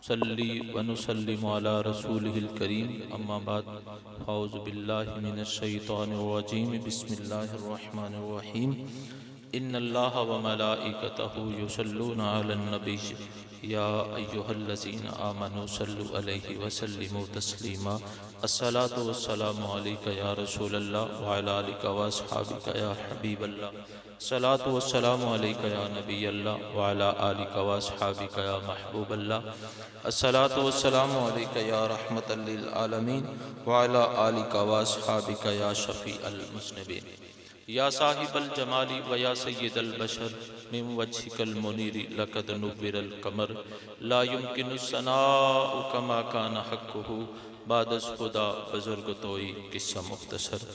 صلی ونسلم علی رسولہ الکریم اما بعد اعوذ باللہ من الشیطان الرجیم بسم اللہ الرحمن الرحیم ان اللہ وملائکتہ یصلون علی النبی یا ایہا الذین آمنوا صلوا علیہ وسلموا تسلیما الصلاۃ والسلام علیک یا رسول اللہ وعلی آلک واصحابک یا حبیب اللہ الصلاۃ والسلام علیک یا نبی اللہ وعلی آلک واصحابک یا محبوب اللہ الصلاۃ والسلام علیک یا رحمۃ للعالمین وعلی آلک واصحابک یا شفیع المذنبین یا صاحب الجمال و یا سید البشر من وجهک المنیر لقد نور القمر لا يمكن الثناء كما كان حقه بعد از خدا بزرگ توئی قصہ مختصر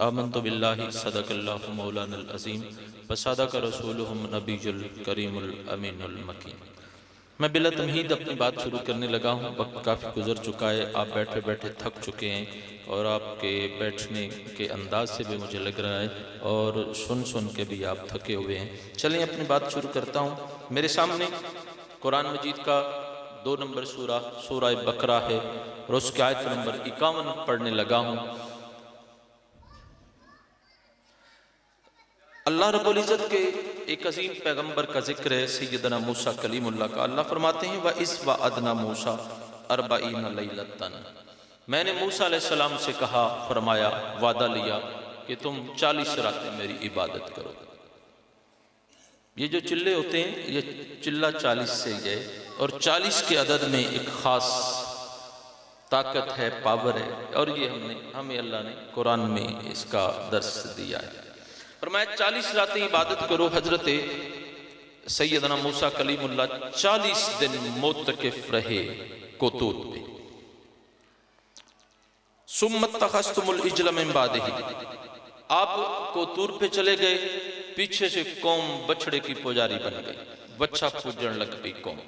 آمنت باللہ صدق اللہ مولانا العظیم وصدق رسولہم نبی الکریم الامین المکین۔ میں بلا تمہید اپنی بات شروع کرنے لگا ہوں، وقت کافی گزر چکا ہے، آپ بیٹھے بیٹھے تھک چکے ہیں اور آپ کے بیٹھنے کے انداز سے بھی مجھے لگ رہا ہے اور سن کے بھی آپ تھکے ہوئے ہیں۔ چلیں اپنی بات شروع کرتا ہوں۔ میرے سامنے قرآن مجید کا 2 نمبر سورہ بقرہ ہے اور اس کی آیت نمبر 51 پڑھنے لگا ہوں۔ اللہ رب العزت کے ایک عظیم پیغمبر کا ذکر ہے، سیدنا موسیٰ کلیم اللہ کا۔ اللہ فرماتے ہیں وَإِذْ وَعَدْنَا مُوسَىٰ 40 لَيْلَةً، میں نے موسیٰ علیہ السلام سے کہا، فرمایا، وعدہ لیا کہ تم 40 راتیں میری عبادت کرو۔ یہ جو چلے ہوتے ہیں یہ چلہ 40 سے ہے اور 40 کے عدد میں ایک خاص طاقت ہے، پاور ہے، اور یہ ہمیں اللہ نے قرآن میں اس کا درس دیا ہے۔ فرمایا 40 راتیں عبادت کرو۔ حضرت سیدنا موسیٰ کلیم اللہ 40 دن معتکف رہے کوطور پہ۔ ثم اتخذتم العجل من بعدہ، آپ کوطور پہ چلے گئے، پیچھے سے قوم بچڑے کی پجاری بن گئی، بچہ پوجن لگ گئی قوم۔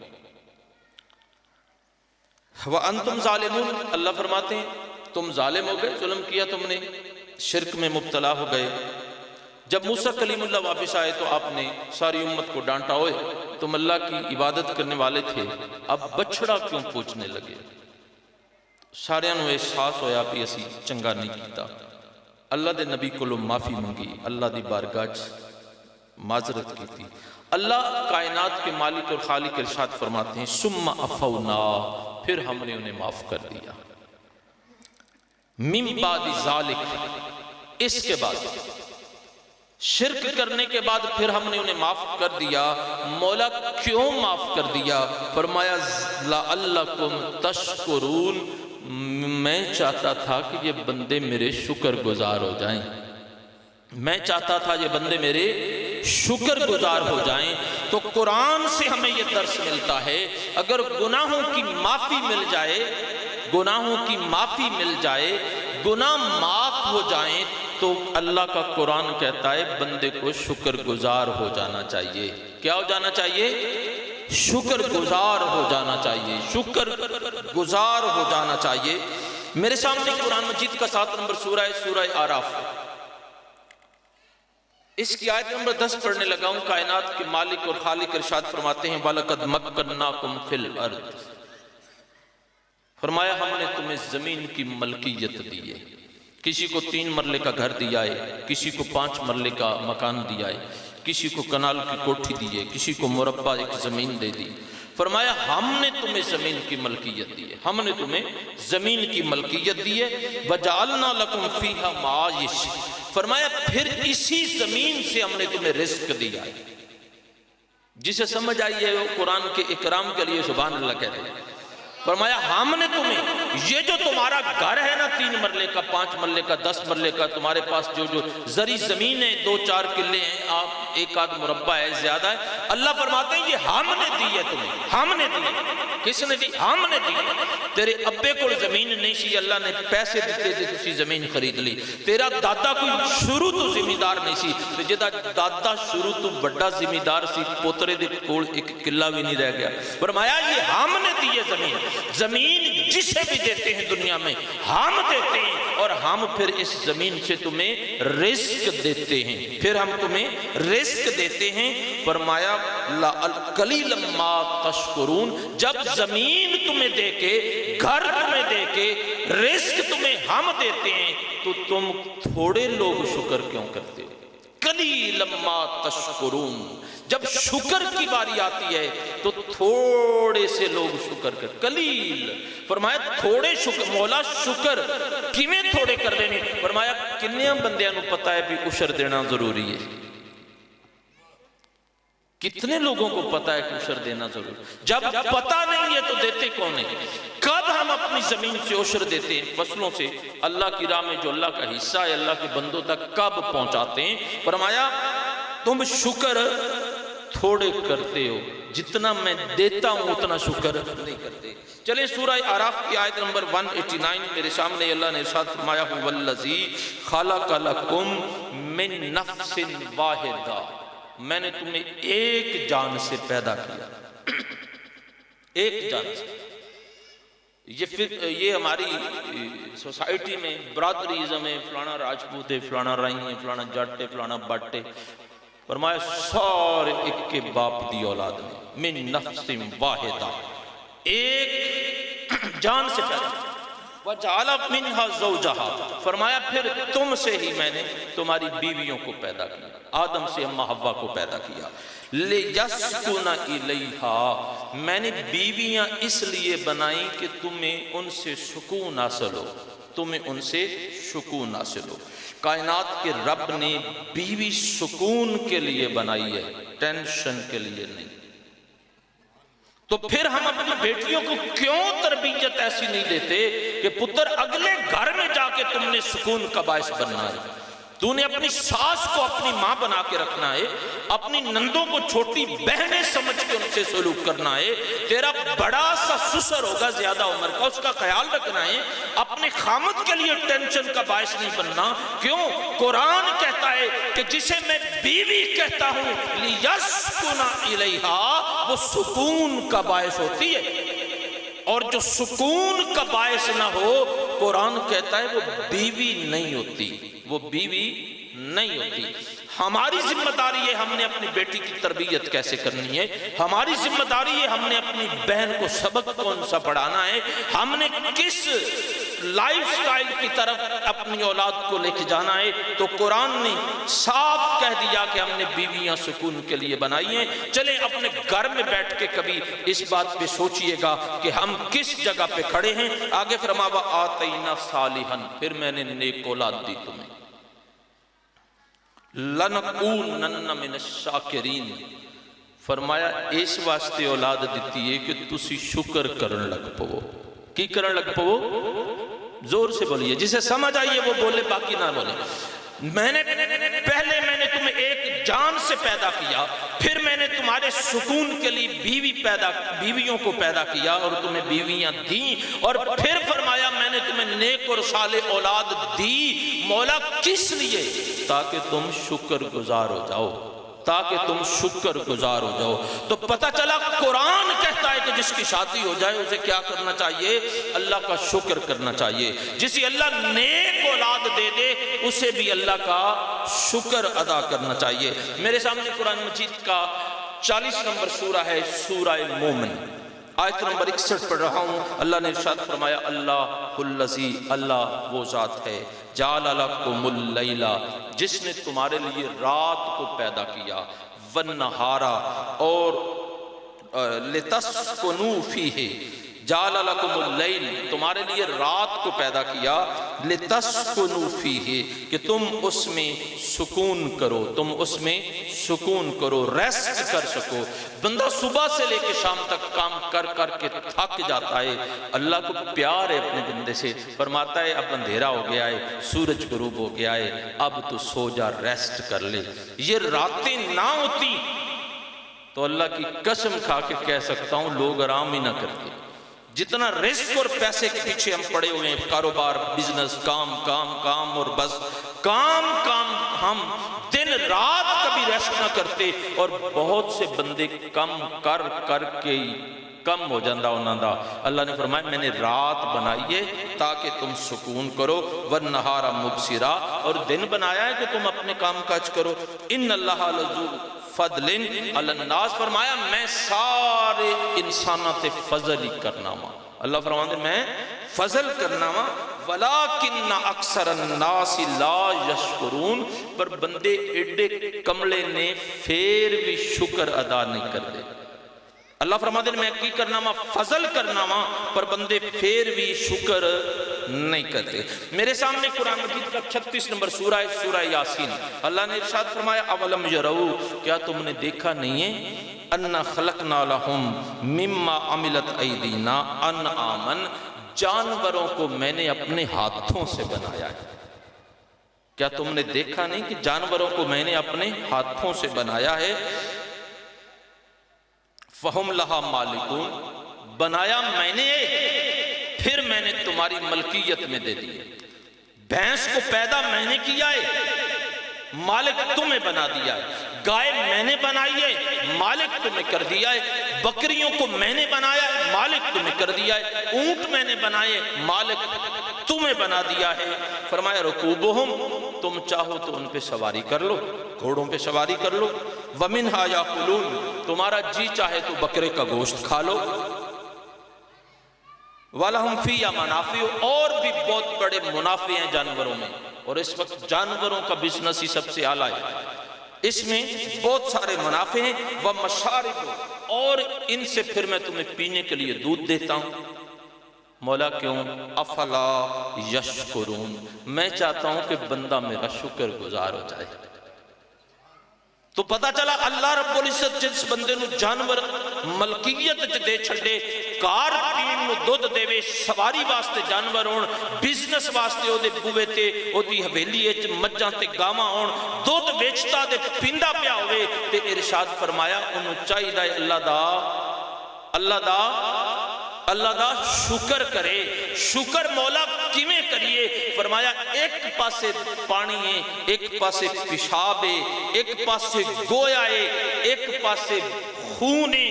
وَأَنْتُمْ ظَالِمُونَ، اللہ فرماتے ہیں تم ظالم ہو گئے، ظلم کیا تم نے، شرک میں مبتلا ہو گئے۔ جب موسیٰ کلیم اللہ واپس آئے تو آپ نے ساری امت کو ڈانٹا، ہوئے تم اللہ کی عبادت کرنے والے تھے، اب بچڑا کیوں پوچھنے لگے؟ سارے انہوں احساس ہویا بھی اسی چنگا نہیں کیتا۔ اللہ دے نبی کو معافی منگی، اللہ دی بارگاہ معذرت کی تھی۔ اللہ کائنات کے مالک اور خالق ارشاد فرماتے ہیں ثم عفونا، پھر ہم نے انہیں معاف کر دیا۔ من بعد ذالک، اس کے بعد شرک کرنے کے بعد پھر ہم نے انہیں معاف کر دیا۔ مولا کیوں معاف کر دیا؟ فرمایا لعلکم تشکرون، میں چاہتا تھا کہ یہ بندے میرے شکر گزار ہو جائیں، میں چاہتا تھا یہ بندے میرے شکر گزار ہو جائیں۔ تو قرآن سے ہمیں یہ درس ملتا ہے، اگر گناہوں کی معافی مل جائے، گناہوں کی معافی مل جائے، گناہ معاف ہو جائیں، تو اللہ کا قرآن کہتا ہے بندے کو شکر گزار ہو جانا چاہیے۔ کیا ہو جانا چاہیے؟ شکر گزار ہو جانا چاہیے، شکر گزار ہو جانا چاہیے۔ میرے سامنے قرآن مجید کا 7 نمبر سورہ ہے، سورہ آراف۔ اس کی آیت نمبر 10 پڑھنے لگا ہوں۔ کائنات کے مالک اور خالق ارشاد فرماتے ہیں وَلَقَدْ مَكَّنَّاكُمْ فِي الْأَرْضِ، فرمایا ہم نے تمہیں زمین کی ملکیت دی ہے۔ کسی کو 3 مرلے کا گھر دیا ہے، کسی کو 5 مرلے کا مکان دیا ہے، کسی کو کنال کی کوٹھی دی ہے، کسی کو مربع ایک زمین دے دی۔ فرمایا ہم نے تمہیں زمین کی ملکیت دی ہے، ہم نے تمہیں زمین کی ملکیت دی ہے۔ وَجَعَلْنَا لَكُمْ فِيهَا مَعَائِشَ، فرمایا پھر اسی زمین سے ہم نے تمہیں رزق دیا ہے۔ جسے سمجھ آئی ہے وہ قرآن کے اکرام کے لیے سبحان اللہ کہتے ہیں۔ فرمایا ہم نے تمہیں یہ جو تمہارا گھر ہے نا 3 مرلے کا، 5 مرلے کا، 10 مرلے کا، تمہارے پاس جو زرعی زمین ہے 2-4 کلے ہیں، آپ 1-8 مربع ہے، زیادہ ہے، اللہ فرماتے ہیں یہ ہم نے دی ہے تمہیں، ہم نے دی ہے۔ کس نے دی؟ ہم نے دی۔ تیرے ابے کو زمین نہیں سی، اللہ نے پیسے دیتے تھے، تسی زمین خرید لی۔ تیرا دادا کوئی شروع تو ذمہ دار نہیں سی، جدا دادا شروع تو بڑا ذمہ دار سی، پوترے دے کول 1 قلعہ بھی نہیں رہ گیا۔ فرمایا یہ ہم نے دی ہے زمین، زمین جسے بھی دیتے ہیں دنیا میں، ہم دیتے ہیں، اور ہم پھر اس زمین سے تمہیں رزق دیتے ہیں، پھر ہم تمہیں رزق دیتے ہیں۔ فرمایا قلیلا ما تشکرون، جب زمین تمہیں دے کے، گھر تمہیں دے کے، رزق تمہیں ہم دیتے ہیں تو تم تھوڑے لوگ شکر کیوں کرتے ہو؟ قلیلا ما تشکرون، جب شکر کی باری آتی ہے تو تھوڑے سے لوگ شکر کر، قلیل فرمایا تھوڑے شکر، مولا شکر کیویں تھوڑے کر دینے؟ فرمایا کنیاں بندیاں نو پتا ہے بھی عشر دینا ضروری ہے، کتنے لوگوں کو پتا ہے کہ عشر دینا ضروری، جب پتا نہیں ہے تو دیتے کون ہے؟ کب ہم اپنی زمین سے عشر دیتے ہیں، فصلوں سے، اللہ کی راہ میں جو اللہ کا حصہ ہے اللہ کے بندوں تک کب پہنچاتے ہیں؟ فرمایا تم شکر تھوڑے کرتے ہو، جتنا میں دیتا ہوں اتنا شکر نہیں کرتے۔ چلیں سورہ اعراف کی آیت نمبر 189 میرے سامنے، اللہ نے ارشاد فرمایا هو الذی خلق لکم من نفس واحدہ، میں نے تمہیں ایک جان سے پیدا کیا، ایک جان سے۔ یہ ہماری سوسائٹی میں برادریزم ہے، فلانا راجپوت ہے، فلانا رائی ہے، فلانا جٹ ہے، فلانا بٹ ہے۔ فرمایا سارے ایک کے باپ دی اولاد میں، من نفس واحدہ، ایک جان سے پیدا کیا۔ وَجَعَلَ مِنْهَا زَوْجَهَا، فرمایا پھر تم سے ہی میں نے تمہاری بیویوں کو پیدا کیا، آدم سے اما حوا کو پیدا کیا۔ لِيَسْكُنَ إِلَيْهَا، میں نے بیویاں اس لیے بنائیں کہ تمہیں ان سے سکون حاصل ہو، تمہیں ان سے سکون حاصل ہو۔ کائنات کے رب نے بیوی سکون کے لیے بنائی ہے، ٹینشن کے لیے نہیں۔ تو پھر ہم اپنی بیٹیوں کو کیوں تربیت ایسی نہیں دیتے کہ پتر اگلے گھر میں جا کے تم نے سکون کا باعث بننا ہے، تو نے اپنی ساس کو اپنی ماں بنا کے رکھنا ہے، اپنی نندوں کو چھوٹی بہنیں سمجھ کے ان سے سلوک کرنا ہے، تیرا بڑا سا سسر ہوگا زیادہ عمر کا، اس کا خیال رکھنا ہے، اپنے خامد کے لیے ٹینشن کا باعث نہیں بننا۔ کیوں؟ قرآن کہتا ہے کہ جسے میں بیوی کہتا ہوں لیسکن الیہا، وہ سکون کا باعث ہوتی ہے، اور جو سکون کا باعث نہ ہو قرآن کہتا ہے وہ بیوی نہیں ہوتی، وہ بیوی نہیں ہوتی۔ ہماری ذمہ داری ہے ہم نے اپنی بیٹی کی تربیت کیسے کرنی ہے، ہماری ذمہ داری ہے ہم نے اپنی بہن کو سبق کون سا پڑھانا ہے، ہم نے کس لائف سٹائل کی طرف اپنی اولاد کو لے کے جانا ہے۔ تو قرآن نے صاف کہہ دیا کہ ہم نے بیویاں سکون کے لیے بنائی ہیں۔ چلیں اپنے گھر میں بیٹھ کے کبھی اس بات پہ سوچئے گا کہ ہم کس جگہ پہ کھڑے ہیں۔ آگے فرمایا آتینا صالحا، پھر میں نے نیک اولاد دی تمہیں، لَنَكُونَنَّ مِنَ الشَّاكِرِينَ، فرمایا اس واسطے اولاد دیتی ہے کہ تسی شکر کرن لگ پو۔ کی کرن لگ پو؟ زور سے بولیے، جسے سمجھ آئیے وہ بولے، باقی نہ بولے۔ پہلے میں نے تمہیں ایک جان سے پیدا کیا، پھر میں نے تمہارے سکون کے لیے بیویوں کو پیدا کیا اور تمہیں بیویاں دیں، اور پھر فرمایا میں نے تمہیں نیک اور صالح اولاد دی۔ مولا کس لیے؟ تاکہ تم شکر گزار ہو جاؤ، تاکہ تم شکر گزار ہو جاؤ۔ تو پتہ چلا قرآن کہتا ہے کہ جس کی شادی ہو جائے اسے کیا کرنا چاہیے؟ اللہ کا شکر کرنا چاہیے۔ جسے اللہ نیک اولاد دے دے اسے بھی اللہ کا شکر ادا کرنا چاہیے۔ میرے سامنے قرآن مجید کا 40 نمبر سورہ ہے، سورہ مومن، آیت نمبر 61 پڑھ رہا ہوں۔ اللہ نے ارشاد فرمایا اللہ الذی، اللہ وہ ذات ہے، جعل لکم اللیل، جس نے تمہارے لیے رات کو پیدا کیا، والنہار، اور لتسکنوا فیہ، جعل لکم اللیل، تمہارے لیے رات کو پیدا کیا، لتسکنوا فیہ، کہ تم اس میں سکون کرو، تم اس میں سکون کرو، ریسٹ کر سکو۔ بندہ صبح سے لے کے شام تک کام کر کر کے تھک جاتا ہے، اللہ کو پیار ہے اپنے بندے سے، فرماتا ہے اب اندھیرا ہو گیا ہے، سورج غروب ہو گیا ہے، اب تو سو جا، ریسٹ کر لے۔ یہ راتیں نہ ہوتی تو اللہ کی قسم کھا کے کہہ سکتا ہوں لوگ آرام ہی نہ کرتے۔ جتنا رزق اور پیسے کے پیچھے ہم پڑے ہوئے ہیں، کاروبار، بزنس، کام کام کام اور بس کام کام، ہم دن رات کبھی ریسٹ نہ کرتے، اور بہت سے بندے کم کر کر کے کم ہو جاندہ انہاں دا۔ اللہ نے فرمایا میں نے رات بنائی ہے تاکہ تم سکون کرو، والنہار مبصرا، اور دن بنایا ہے کہ تم اپنے کام کاج کرو۔ ان اللہ لذو فضل علی الناس، فرمایا میں سارے انسانوں تے فضل ہی کرنا وا۔ اللہ فرماتے میں فضل کرنا وا، ولیکن اکثر الناس لا یشکرون، پر بندے ایڈے کملے نے پھر بھی شکر ادا نہیں کر دے۔ اللہ فرماتے ہیں میں کی کرنا وا، فضل کرنا وا، پر بندے پھر بھی شکر نہیں کرتے۔ میرے سامنے قرآن مجید کا 36 نمبر سورہ ہے، سورہ یاسین۔ اللہ نے ارشاد فرمایا اولم یرو، کیا تم نے دیکھا نہیں ہے، انا خلقنا لہم مما عملت ایدینا انعاما، جانوروں کو میں نے اپنے ہاتھوں سے بنایا ہے۔ کیا تم نے دیکھا نہیں کہ جانوروں کو میں نے اپنے ہاتھوں سے بنایا ہے؟ فہم لہا مالکون، بنایا میں نے، پھر میں نے تمہاری ملکیت میں دے دی۔ بھینس کو پیدا میں نے کیا ہے، مالک تمہیں بنا دیا ہے۔ گائے میں نے بنائی ہے، مالک تمہیں کر دیا ہے۔ بکریوں کو میں نے بنایا ہے، مالک تمہیں کر دیا ہے۔ اونٹ میں نے بنائے، مالک تمہیں بنا دیا ہے۔ فرمایا رکوبہم، تم چاہو تو ان پہ سواری کر لو، گھوڑوں پہ سواری کر لو۔ ومنہا یاکلون، تمہارا جی چاہے تو بکرے کا گوشت کھا لو۔ وَلَهُمْ فِيهَا مَنَافِعُ، اور بھی بہت بڑے منافع ہیں جانوروں میں، اور اس وقت جانوروں کا بزنس ہی سب سے اعلیٰ ہے، اس میں بہت سارے منافع ہیں۔ وَمَشَارِبُ، اور ان سے پھر میں تمہیں پینے کے لیے دودھ دیتا ہوں۔ مولا کیوں؟ افلا یشکرون، میں چاہتا ہوں کہ بندہ میرا شکر گزار ہو جائے۔ تو پتہ چلا اللہ رب العزت جس بندے نو جانور ملکیت دے چھڑے، کار پین نو دودھ دے وے، سواری واسطے جانور ہون، بزنس واسطے او دے بوے تے او دی حویلی اچ مجھاں تے گاواں ہون، دودھ بیچتا دے پیندا پیا ہوئے، تے ارشاد فرمایا انہوں چاہیے دا اللہ دا شکر کرے۔ شکر مولا کیویں کریے؟ فرمایا ایک پاسے پانی ہے، ایک پاسے پیشاب ہے، ایک پاسے گویا ہے، ایک پاسے خون ہے،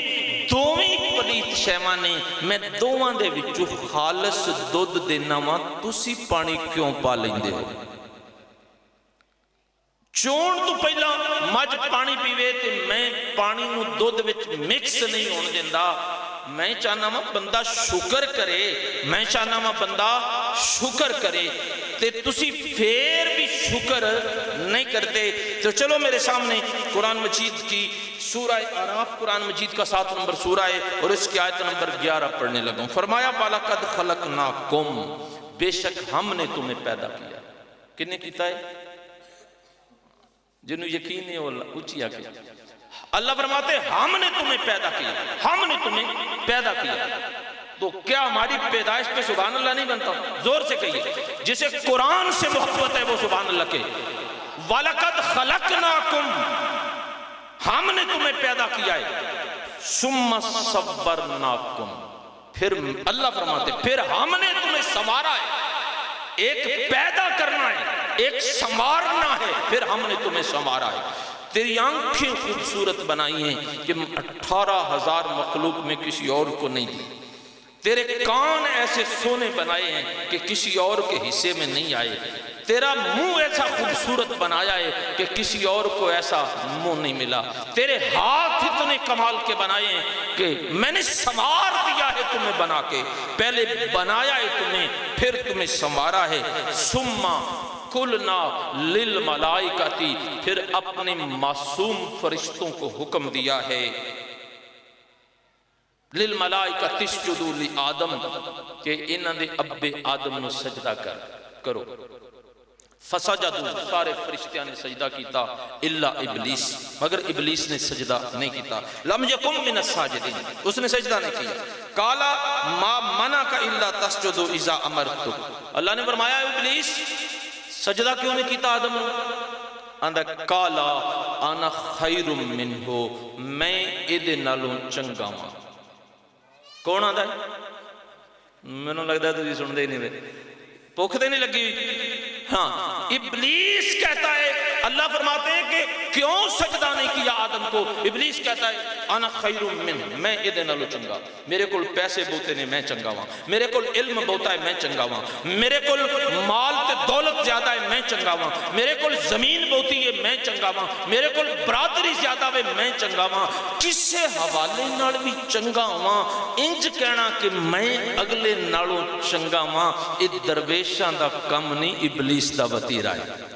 دوویں پلیت شیواں نے، میں دوواں دے وچوں خالص دودھ دینا وا، تسی پانی کیوں پا لیندے ہو؟ چون تو پہلا مجھ پانی پیوے تے میں پانی نو دودھ وچ مکس نہیں ہون دیندا۔ میں چاہنا وا بندہ شکر کرے، میں چاہنا وا بندہ شکر کرے، تے تسی پھر بھی شکر نہیں کرتے۔ تو چلو میرے سامنے قرآن مجید کی سورہ اعراف، قرآن مجید کا 7 نمبر سورہ ہے، اور اس کی آیت نمبر 11 پڑھنے لگوں۔ فرمایا وَلَقَدْ خَلَقْنَاكُمْ، بے شک ہم نے تمہیں پیدا کیا۔ کن نے کیتا ہے؟ جنہوں یقین ہے اللہ اچھی آکے، اللہ فرماتے ہم نے تمہیں پیدا کیا، ہم نے تمہیں پیدا کیا۔ تو کیا ہماری پیدائش پہ سبحان اللہ نہیں بنتا؟ زور سے کہیے، جسے قرآن سے محبت ہے وہ سبحان اللہ کے۔ وَلَقَدْ خَلَقْنَاكُمْ، ہم نے تمہیں پیدا کیا ہے۔ ثُمَّ صَبَّرْنَاكُمْ، پھر اللہ فرماتے پھر ہم نے تمہیں سنوارا ہے۔ ایک پیدا کرنا ہے، ایک سنوارنا ہے، پھر ہم نے تمہیں سنوارا ہے۔ تیری آنکھیں خوبصورت بنائی ہیں کہ 18,000 مخلوق میں کسی اور کو نہیں دی۔ تیرے کان ایسے سونے بنائے ہیں کہ کسی اور کے حصے میں نہیں آئے۔ تیرا منہ ایسا خوبصورت بنایا ہے کہ کسی اور کو ایسا منہ نہیں ملا۔ تیرے ہاتھ اتنے کمال کے بنائے ہیں کہ میں نے سنوار دیا ہے تمہیں بنا کے، پہلے بنایا ہے تمہیں پھر تمہیں سنوارا ہے۔ ثم قلنا للملائکتی، پھر اپنے معصوم فرشتوں کو حکم دیا ہے، للملائکتی اسجدوا لآدم، کہ انہاں دے ابے آدم نو سجدہ کرو۔ فسجدوا، سارے فرشتیاں نے سجدہ کیتا، الا ابلیس، مگر ابلیس نے سجدہ نہیں کیتا۔ لم یکن من الساجدین، اس نے سجدہ نہیں کیا۔ قالا ما منعک الا تسجد اذا امرتک، اللہ نے فرمایا ابلیس سجدہ کیوں نہیں کیتا آدم نے؟ آندھا قالا انا خیر منہ، میں ادھے نالوں چنگا ہوں۔ کون آندھا ہے؟ میں نے لگتا ہے تو یہ سن دے نہیں رہے، پوکھ دے نہیں لگی۔ ہاں ابلیس کہتا ہے اللہ فرماتے ہیں کہ کیوں سجدہ نہیں کیا آدم کو؟ ابلیس کہتا ہے انا خیر من، میں ادھے نالو چنگا، میرے کول پیسے بہتے نے میں چنگا ہاں، میرے کول علم بہتا ہے میں چنگا ہاں، میرے کول مال تے دولت زیادہ ہے میں چنگا ہاں، میرے کول زمین بہتی ہے میں چنگا ہاں، میرے کول برادری زیادہ ہے میں چنگا ہاں، کسے حوالے نال بھی چنگا ہاں، انج کہنا کہ میں اگلے نالوں چنگا ہاں، اے درویشاں دا کم نہیں، ابلیس دا وتیرا ہے۔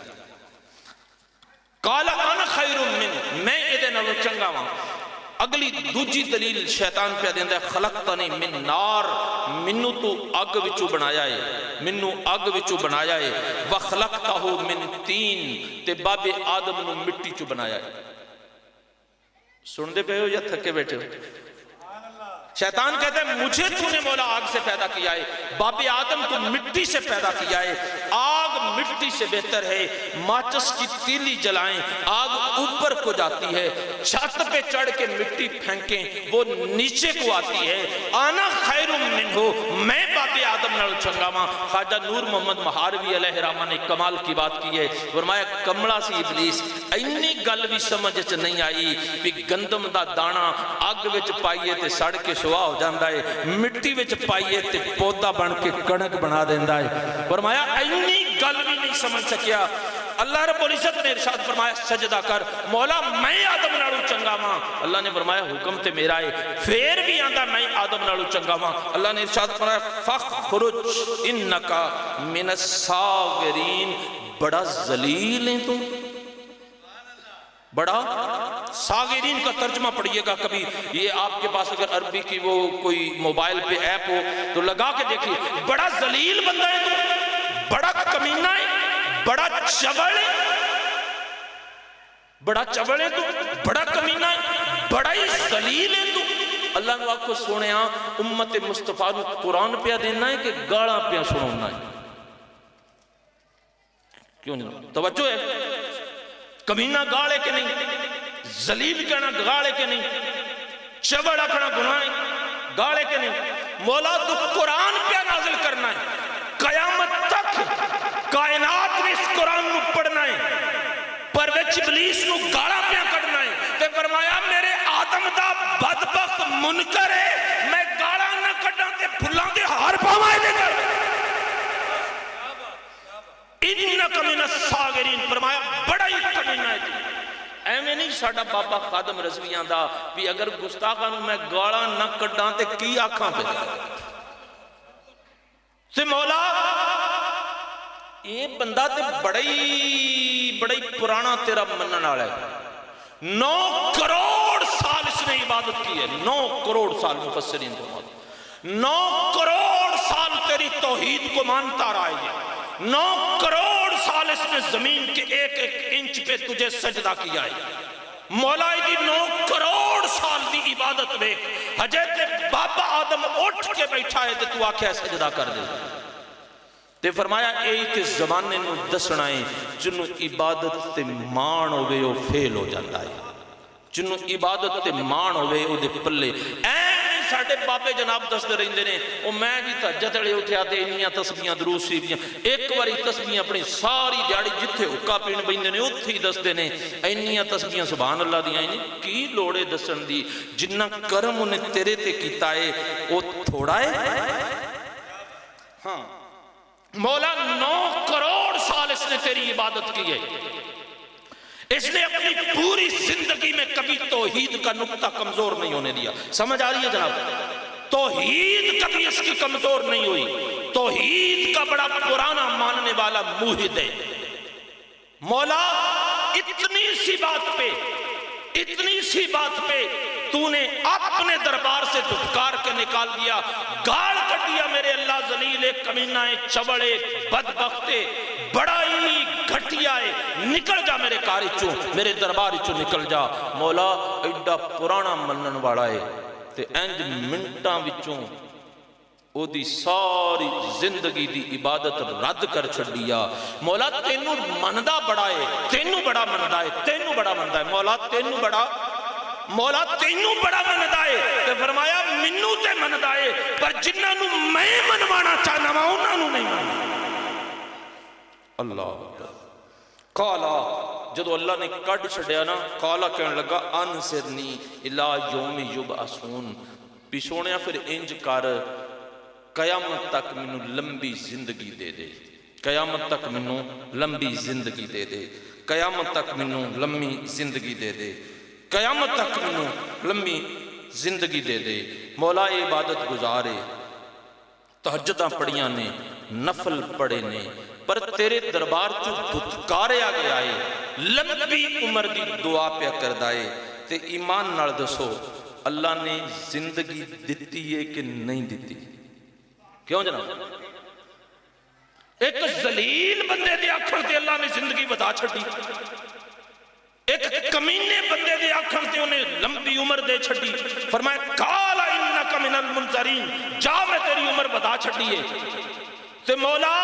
قال انا خیر من، میں ادھے نالوں چنگا ہاں۔ اگلی دوجی دلیل شیطان پہ دیندہ ہے خلقتنی من نار، منو تو اگ وچو بنایا ہے، منو اگ وچو بنایا ہے، وخلقتہو من تین، تے باب آدم نو مٹی چو بنایا ہے۔ سن دے پہ ہو یا تھکے بیٹھے ہو؟ شیطان کہتا ہے مجھے تو نے مولا آگ سے پیدا کیا ہے، باب آدم کو مٹی سے پیدا کیا ہے، آگ مٹی سے بہتر ہے، ماچس کی تیلی جلائیں آگ اوپر کو جاتی ہے، چھت پہ چڑھ کے مٹی پھینکیں وہ نیچے کو آتی ہے، آنا خیر منہ، میں باب آدم نال چنگا ماں۔ خواجہ نور محمد مہاروی علیہ الرحمہ نے کمال کی بات کی ہے، فرمایا کملا سی ابلیس اینی گل بھی سمجھ چ نہیں آئی بھی گندم دا دانا آگ وچ پائیے تے سڑ کے سوا ہو جاندہ ہے، مٹی وچ پائیے تے پودا بن کے کڑک بنا دیندہ ہے۔ فرمایا اینی گل بھی نہیں سمجھ سکیا۔ اللہ رب العزت نے ارشاد فرمایا سجدہ کر، مولا میں آدم نالو چنگا ماں۔ اللہ نے فرمایا حکم تے میرا ہے، پھر بھی آندہ میں آدم نالو چنگا ماں۔ اللہ نے ارشاد فرمایا فخرج انکا من الصاغرین، بڑا ذلیل ہیں تو، بڑا صاغرین کا ترجمہ پڑھئے گا کبھی، یہ آپ کے پاس اگر عربی کی وہ کوئی موبائل پہ ایپ ہو تو لگا کے دیکھئے، بڑا ذلیل بندہ ہے تو، بڑا کمینہ ہے، بڑا چبڑ ہے، بڑا چبڑ ہے تو، بڑا کمینہ ہے، بڑا ہی ذلیل ہے تو۔ اللہ نے آپ کو سونے ہاں امت مصطفیٰ نے قرآن پہ دینا ہے کہ گاڑا پہ سنونا ہے؟ کیوں نہیں؟ توجہ ہے؟ کمینہ گاڑے کے نہیں، ذلیل کہنا گاڑے کے نہیں، چبڑ اکھنا گناہ گاڑے کے نہیں، مولا تو قرآن پہ نازل کرنا ہے، قیامت تک کائنات میں اس قرآن نو پڑھنا ہے، پر وچ ابلیس نو گاڑا پہ کرنا ہے۔ تے فرمایا میرے آدم دا بدبخت منکر ہے، میں گاڑا نہ کٹا تے پھلاں دے ہار پاوائے دے کر انکا من الصاغرین، فرمایا بڑا ہی کمینہ ہے۔ ایمیں نہیں ساڑھا بابا خادم رضویاں دا بھی اگر گستاخانوں میں گاڑا نہ کٹا تے کی آنکھاں پہ سے مولا یہ بندہ تے بڑی پرانا تیرا منن والا ہے، 9 کروڑ سال اس نے عبادت کی ہے، 9 کروڑ سال مفسرین کو مانتا، 9 کروڑ سال تیری توحید کو مانتا رہا ہے، 9 کروڑ سال اس نے زمین کے ایک ایک انچ پہ تجھے سجدہ کیا ہے۔ مولا دی 9 کروڑ سال دی عبادت میں حضرت بابا آدم اٹھ کے بیٹھا ہے تے تو آکھیا سجدہ کر دے تے فرمایا ایک زمانے نو دسنا ہے جنہوں عبادت تے مان ہوئے وہ فیل ہو جاتا ہے، جنہوں عبادت تے مان ہوئے وہ دے پلے ساڑھے بابے جناب دستے رہندے نے او میں جی تہجد ویلے اٹھیا تے انیاں تسبیحاں درود شریفیاں ایک واری تسبیحاں اپنی ساری دیہڑی جتھے حکا پین بیندے نے اوتھے ہی دستے نے انیاں تسبیحاں سبحان اللہ دیاں کی لوڑے دسن دی، جنہ کرم انہیں تیرے تے کیتا ہے او تھوڑا ہے۔ ہاں مولا 9 کروڑ سال اس نے تیری عبادت کی ہے، اس نے اپنی پوری زندگی میں کبھی توحید کا نقطہ کمزور نہیں ہونے دیا۔ سمجھ آ رہی ہے جناب؟ توحید کبھی اس کی کمزور نہیں ہوئی، توحید کا بڑا پرانا ماننے والا موحد ہے۔ مولا اتنی سی بات پہ تو نے اپنے دربار سے دھتکار کے نکال دیا، گاڑ کر دیا میرے اللہ ذلیل کمینہ چبڑے بدبختے بڑا ہی گھٹیا ہے، نکل جا میرے کاری چوں، میرے درباری چوں نکل جا۔ مولا ایڈا پرانا منن والا ہے تے انج منٹاں وچوں او دی ساری زندگی دی عبادت رد کر چھڑیا۔ مولا تینوں مندہ بڑا ہے، تینوں بڑا مندہ ہے، تینوں بڑا مندہ ہے، مولا تینوں بڑا مندہ ہے۔ تے فرمایا منو تے مندہ ہے پر جنہاں نو میں منوانا چاہنا وا انہاں نو نہیں منوانا۔ اللہ قالا جدو اللہ نے کڈ چھڈیا نا، قالا کہنے لگا انظرنی الی یوم یبعثون، بھی سونیا پھر انج کر قیامت تک منو لمبی زندگی دے دے، قیامت تک منو لمبی زندگی دے دے، قیامت تک منو لمبی زندگی دے دے، قیامت تک منو لمبی زندگی دے دے۔ مولا عبادت گزارے، تہجداں پڑھیاں نے، نفل پڑھے نے، پر تیرے دربار تو دھتکارے آگے آئے، لمبی عمر دی دعا پہ کردائے، تے ایمان نال دسو اللہ نے زندگی دیتی ہے کہ نہیں دیتی؟ کیوں جناب؟ ایک ذلیل بندے دے آکھن تے اللہ نے زندگی بتا چھڑی، ایک کمینے بندے دے آکھن تے انہیں لمبی عمر دے چھڑی، فرمایا قال انک من المنذرین، جا میں تیری عمر بتا چھڑی ہے۔ تے مولا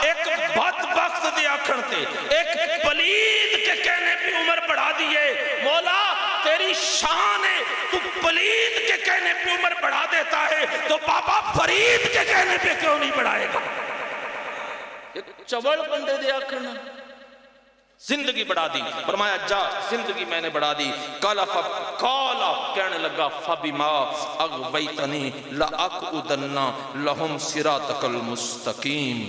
ایک بدبخت دے آکھن تے، ایک پلید کے کہنے پہ عمر بڑھا دیئے۔ مولا تیری شان ہے، تو پلید کے کہنے پہ عمر بڑھا دیتا ہے، تو بابا فرید کے کہنے پہ کیوں نہیں بڑھائے گا؟ ایک چوڑ بندے دے آکھن زندگی بڑھا دی، فرمایا جا زندگی میں نے بڑھا دی۔ کالا کہنے لگا فبما اغویتنی لأقعدن لہم صراطک المستقیم،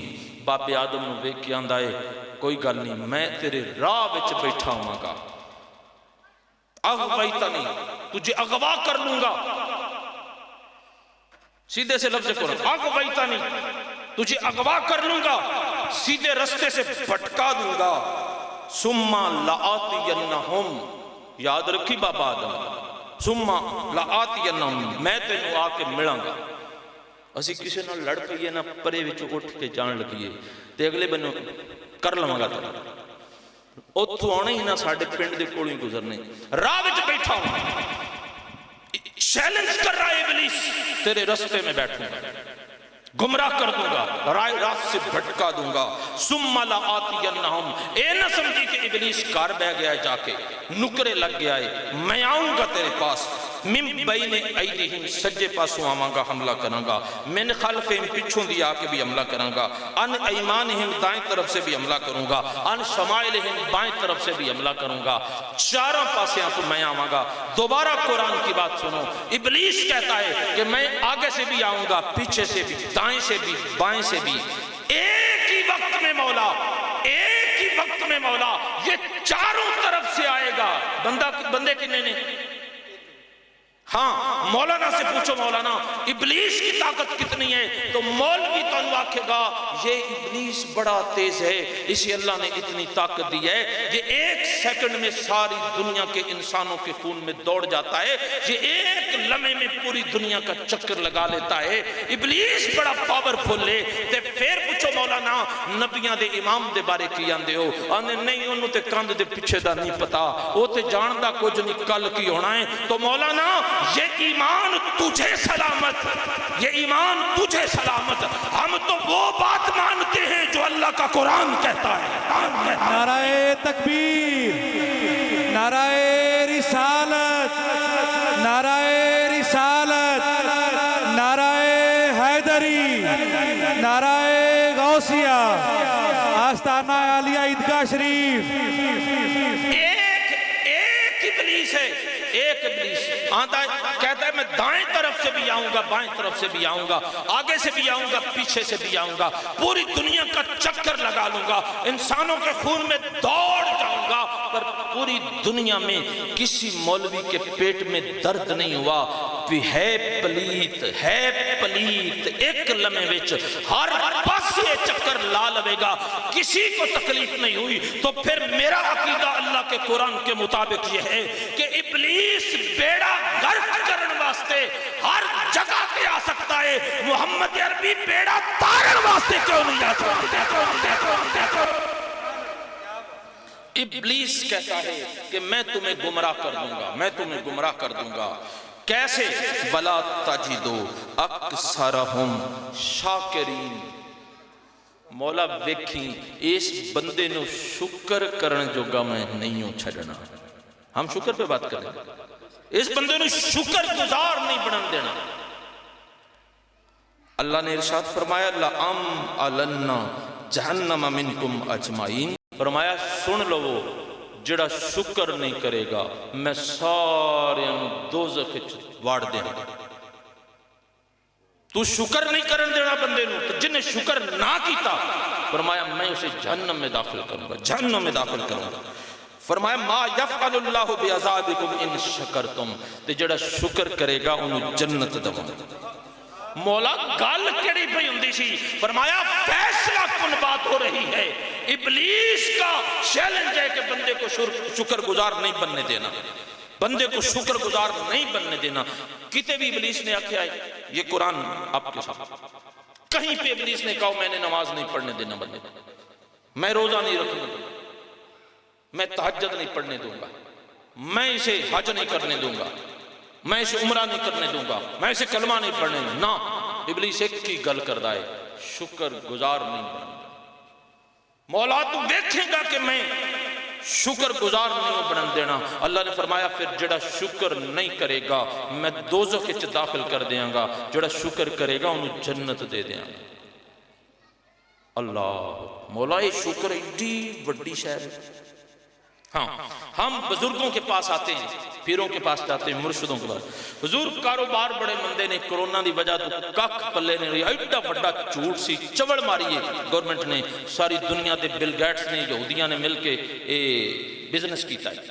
باپ آدم نو ویکھ کے آندا ہے کوئی گل نہیں، میں تیرے راہ وچ بیٹھا ہوں گا، اغویتنی تجھے اغوا کر لوں گا، سیدھے سے لفظ قرآن، اغویتنی تجھے اغوا کر لوں گا، سیدھے رستے سے بھٹکا دوں گا، ثم لآتینہم، یاد رکھی بابا آدم، ثم لآتینہم، میں تینوں آ کے ملاں گا۔ اسی کسی نہ لڑ پئیے نہ پرے وچ اٹھ کے جان لگیے تے اگلے بنو کر لواں گا، اتھوں آنا ہی نہ ساڈے پنڈ دے کولوں گزرنے، راہ وچ بیٹھا ہوں، چیلنج کر رہا ہے ابلیس، تیرے رستے میں بیٹھوں گا، گمراہ کر دوں گا، راست سے بھٹکا دوں گا، ثم لآتینہم، اے نہ سمجھی کہ ابلیس کار بہ گیا ہے جا کے، نکرے لگ گیا ہے، میں آؤں گا تیرے پاس، من بین ایدیہم سجے پاسوں آواں گا حملہ کروں گا، من خلفہم پچھوں دی آ کے بھی حملہ کروں گا، ان ایمانہم دائیں طرف سے بھی حملہ کروں گا، ان شمائلہم بائیں طرف سے بھی حملہ کروں گا، چاروں پاسیاں تو میں آواں گا۔ دوبارہ قرآن کی بات سنو، ابلیس کہتا ہے کہ میں آگے سے بھی آؤں گا، پیچھے سے بھی، دائیں سے بھی، بائیں سے بھی، ایک ہی وقت میں مولا، ایک ہی وقت میں مولا یہ چاروں طرف سے آئے گا۔ بندے کتنے نے؟ ہاں مولانا سے پوچھو مولانا ابلیس کی طاقت کتنی ہے، تو مولوی تو آکھے گا یہ ابلیس بڑا تیز ہے، اسی اللہ نے اتنی طاقت دی ہے، یہ ایک سیکنڈ میں ساری دنیا کے انسانوں کے خون میں دوڑ جاتا ہے، یہ ایک لمحے میں پوری دنیا کا چکر لگا لیتا ہے، ابلیس بڑا پاورفل ہے۔ تے پھر پوچھو مولانا نبیاں دے امام دے بارے کی آندے ہو، آندے نہیں انہوں تے کاند دے پیچھے دا نہیں پتا، وہ تے جاندہ کچھ نہیں کل کی ہونا ہے۔ تو مولانا یہ ایمان تجھے سلامت، یہ ایمان تجھے سلامت، ہم تو وہ بات مانتے ہیں جو اللہ کا قرآن کہتا ہے۔ نعرہ تکبیر، نعرہ رسالت، نعرہ رسالت، نعرہ حیدری، نعرہ غوثیہ، آستانہ عالیہ عیدگاہ شریف۔ ایک ابلیس ہے، ایک ابلیس آتا ہے کہتا ہے میں دائیں طرف سے بھی آؤں گا، بائیں طرف سے بھی آؤں گا، آگے سے بھی آؤں گا، پیچھے سے بھی آؤں گا، پوری دنیا کا چکر لگا لوں گا، انسانوں کے خون میں دوڑ جاؤں گا، پر پوری دنیا میں کسی مولوی کے پیٹ میں درد نہیں ہوا، ہے پلیت، ہے پلیت، ایک لمحے وچ ہر پاس یہ چکر لا لوے گا، کسی کو تکلیف نہیں ہوئی۔ تو پھر میرا عقیدہ اللہ کے قرآن کے مطابق یہ ہے کہ ابلیس بیڑا غرق کرن واسطے ہر جگہ پہ آ سکتا ہے، محمد عربی بیڑا تارن واسطے کیوں نہیں آ سکتا؟ ابلیس کہتا ہے کہ میں تمہیں گمراہ کر دوں گا، میں تمہیں گمراہ کر دوں گا، کیسے؟ وَلَا تَجِدُ أَكْثَرَهُمْ شَاكِرِينَ۔ مولا ویکھی اس بندے نو شکر کرن جو گا میں نہیں ہوں چھڑنا، ہم شکر پہ بات کریں، اس بندے نو شکر گزار نہیں بنن دینا۔ اللہ نے ارشاد فرمایا لَأَمْ أَلَنَّا جَهَنَّمَ مِنْكُمْ أَجْمَعِينَ۔ فرمایا سن لو جڑا شکر نہیں کرے گا میں سارے دوزخ واڑ دیا گا۔ تو شکر نہیں کرن دینا بندے نو، تو جن نے شکر نہ کیتا فرمایا میں اسے جہنم میں داخل کروں گا، جہنم میں داخل کروں گا۔ فرمایا ما یفعل اللہ بعذابکم ان شکرتم، تے جڑا شکر کرے گا انہوں جنت دوں گا۔ مولا گل کیڑی پئی ہوندی سی؟ فرمایا فیصلہ کن بات ہو رہی ہے، ابلیس کا چیلنج ہے کہ بندے کو شکر گزار نہیں بننے دینا، بندے کو شکر گزار نہیں بننے دینا۔ کتے بھی ابلیس نے آکھیا ہے، یہ قرآن آپ کے ساتھ، کہیں پہ ابلیس نے کہا میں نے نماز نہیں پڑھنے دینا بندے کو، میں روزہ نہیں رکھنے دوں گا، میں تہجد نہیں پڑھنے دوں گا، میں اسے حج نہیں کرنے دوں گا، میں اسے عمرہ نہیں کرنے دوں گا، میں اسے کلمہ نہیں پڑھنے دوں گا۔ نا، ابلیس ایک کی گل کردہ ہے، شکر گزار نہیں بننے دوں۔ مولا تو دیکھے گا کہ میں شکر گزار نہیں بنن دینا۔ اللہ نے فرمایا پھر جڑا شکر نہیں کرے گا میں دوزخ وچ داخل کر دیاں گا، جڑا شکر کرے گا انہوں جنت دے دیاں گا۔ اللہ مولا یہ شکر ایڈی بڑی شے ہے۔ ہاں ہم بزرگوں کے پاس آتے ہیں، پیروں کے پاس جاتے ہیں، مرشدوں کے پاس، حضور کاروبار بڑے مندے نے، کرونا دی وجہ تو کک پلے نے رہی، ایڈا بڑا جھوٹ سی چوڑ ماری ہے گورنمنٹ نے، ساری دنیا دے بل گیٹس نے، یہودیاں نے مل کے بزنس کیتا ہے۔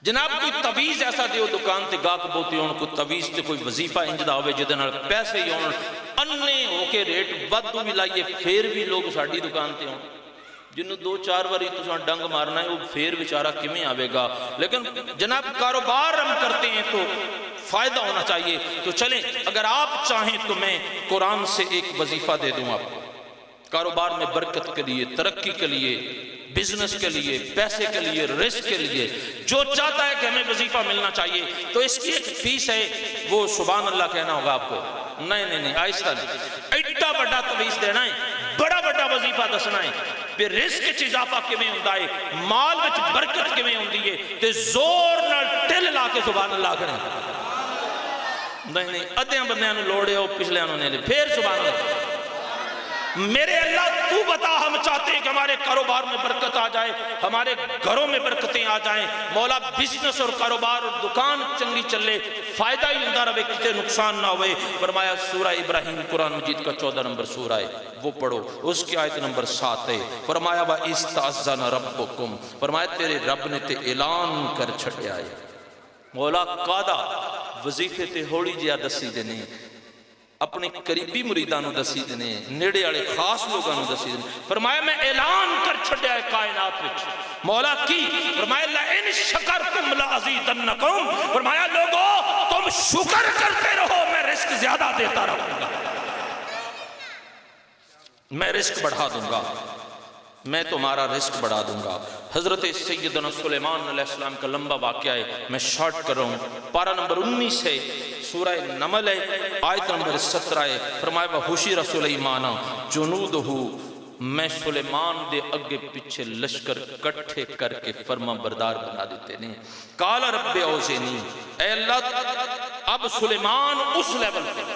جناب کوئی تویز ایسا دیو دکان تے گاہک بوتے ہون، کوئی تویز تے کوئی وظیفہ انجدہ ہوئے جدے نال پیسے ہی ہون، انے ہو کے ریٹ بدو بھی لائیے، پھر بھی لوگ ساڑھی دکان تے ہون۔ جنہوں دو چار واری تو ڈنگ مارنا ہے وہ پھر بیچارہ کمیں آوے گا۔ لیکن جناب کاروبار ہم کرتے ہیں تو فائدہ ہونا چاہیے۔ تو چلیں اگر آپ چاہیں تو میں قرآن سے ایک وظیفہ دے دوں آپ کو، کاروبار میں برکت کے لیے، ترقی کے لیے، بزنس کے لیے، پیسے کے لیے، رزق کے لیے، جو چاہتا ہے کہ ہمیں وظیفہ ملنا چاہیے تو اس کی ایک فیس ہے، وہ سبحان اللہ کہنا ہوگا آپ کو۔ نہیں آہستہ نہیں، ایڈا بڑا تویز دینا ہے، بڑا بڑا وظیفہ دسنا ہے، پھر رزق چ اضافہ کیویں ہوندا ہے، مال وچ برکت کیویں ہوندی ہے، تے زور نال ٹل لا کے سبحان اللہ کہنا۔ نہیں ادھیاں بندیاں نوں لوڑے ہو، پچھلیاں نوں نہیں، پھر سبحان اللہ۔ میرے اللہ تو بتا، ہم چاہتے ہیں کہ ہمارے کاروبار میں برکت آ جائے، ہمارے گھروں میں برکتیں آ جائیں، مولا بزنس اور کاروبار اور دکان چنگی چلے، فائدہ ہی ہوتا رہے، کتے نقصان نہ ہوئے۔ فرمایا سورہ ابراہیم قرآن مجید کا 14 نمبر سورہ ہے، وہ پڑھو، اس کی آیت نمبر 7 ہے۔ فرمایا وَإِسْتَأْذَنَ رَبُّكُمْ، فرمایا تیرے رب نے تے اعلان کر چھڑیا ہے۔ مولا قادہ وظیفے تے ہوڑی جیا دسی دینے، اپنے قریبی مریدانوں دسی دینے، نیڑے والے خاص لوگوں دسی دینے۔ فرمایا میں اعلان کر چھڑیا ہے کائنات وچ۔ مولا کی فرمایا لَإِن شَكَرْتُمْ لَأَزِيدَنَّكُمْ، فرمایا لوگو تم شکر کرتے رہو میں رزق زیادہ دیتا رہوں گا، میں رزق بڑھا دوں گا، میں تمہارا رزق بڑھا دوں گا۔ حضرت سیدنا سلیمان علیہ السلام کا لمبا واقعہ ہے، میں شارٹ کر رہا ہوں۔ پارہ نمبر 19 ہے، سورہ نمل ہے، آیت نمبر 17 ہے۔ فرمایا وَحُشِرَ سُلَيْمَانَ جُنُودُهُ، میں سلیمان دے اگے پیچھے لشکر کٹھے کر کے فرما بردار بنا دیتے ہیں۔ قَالَ رَبِّ أَوْزِعْنِي، اے اللہ اب سلیمان اس لیول پہ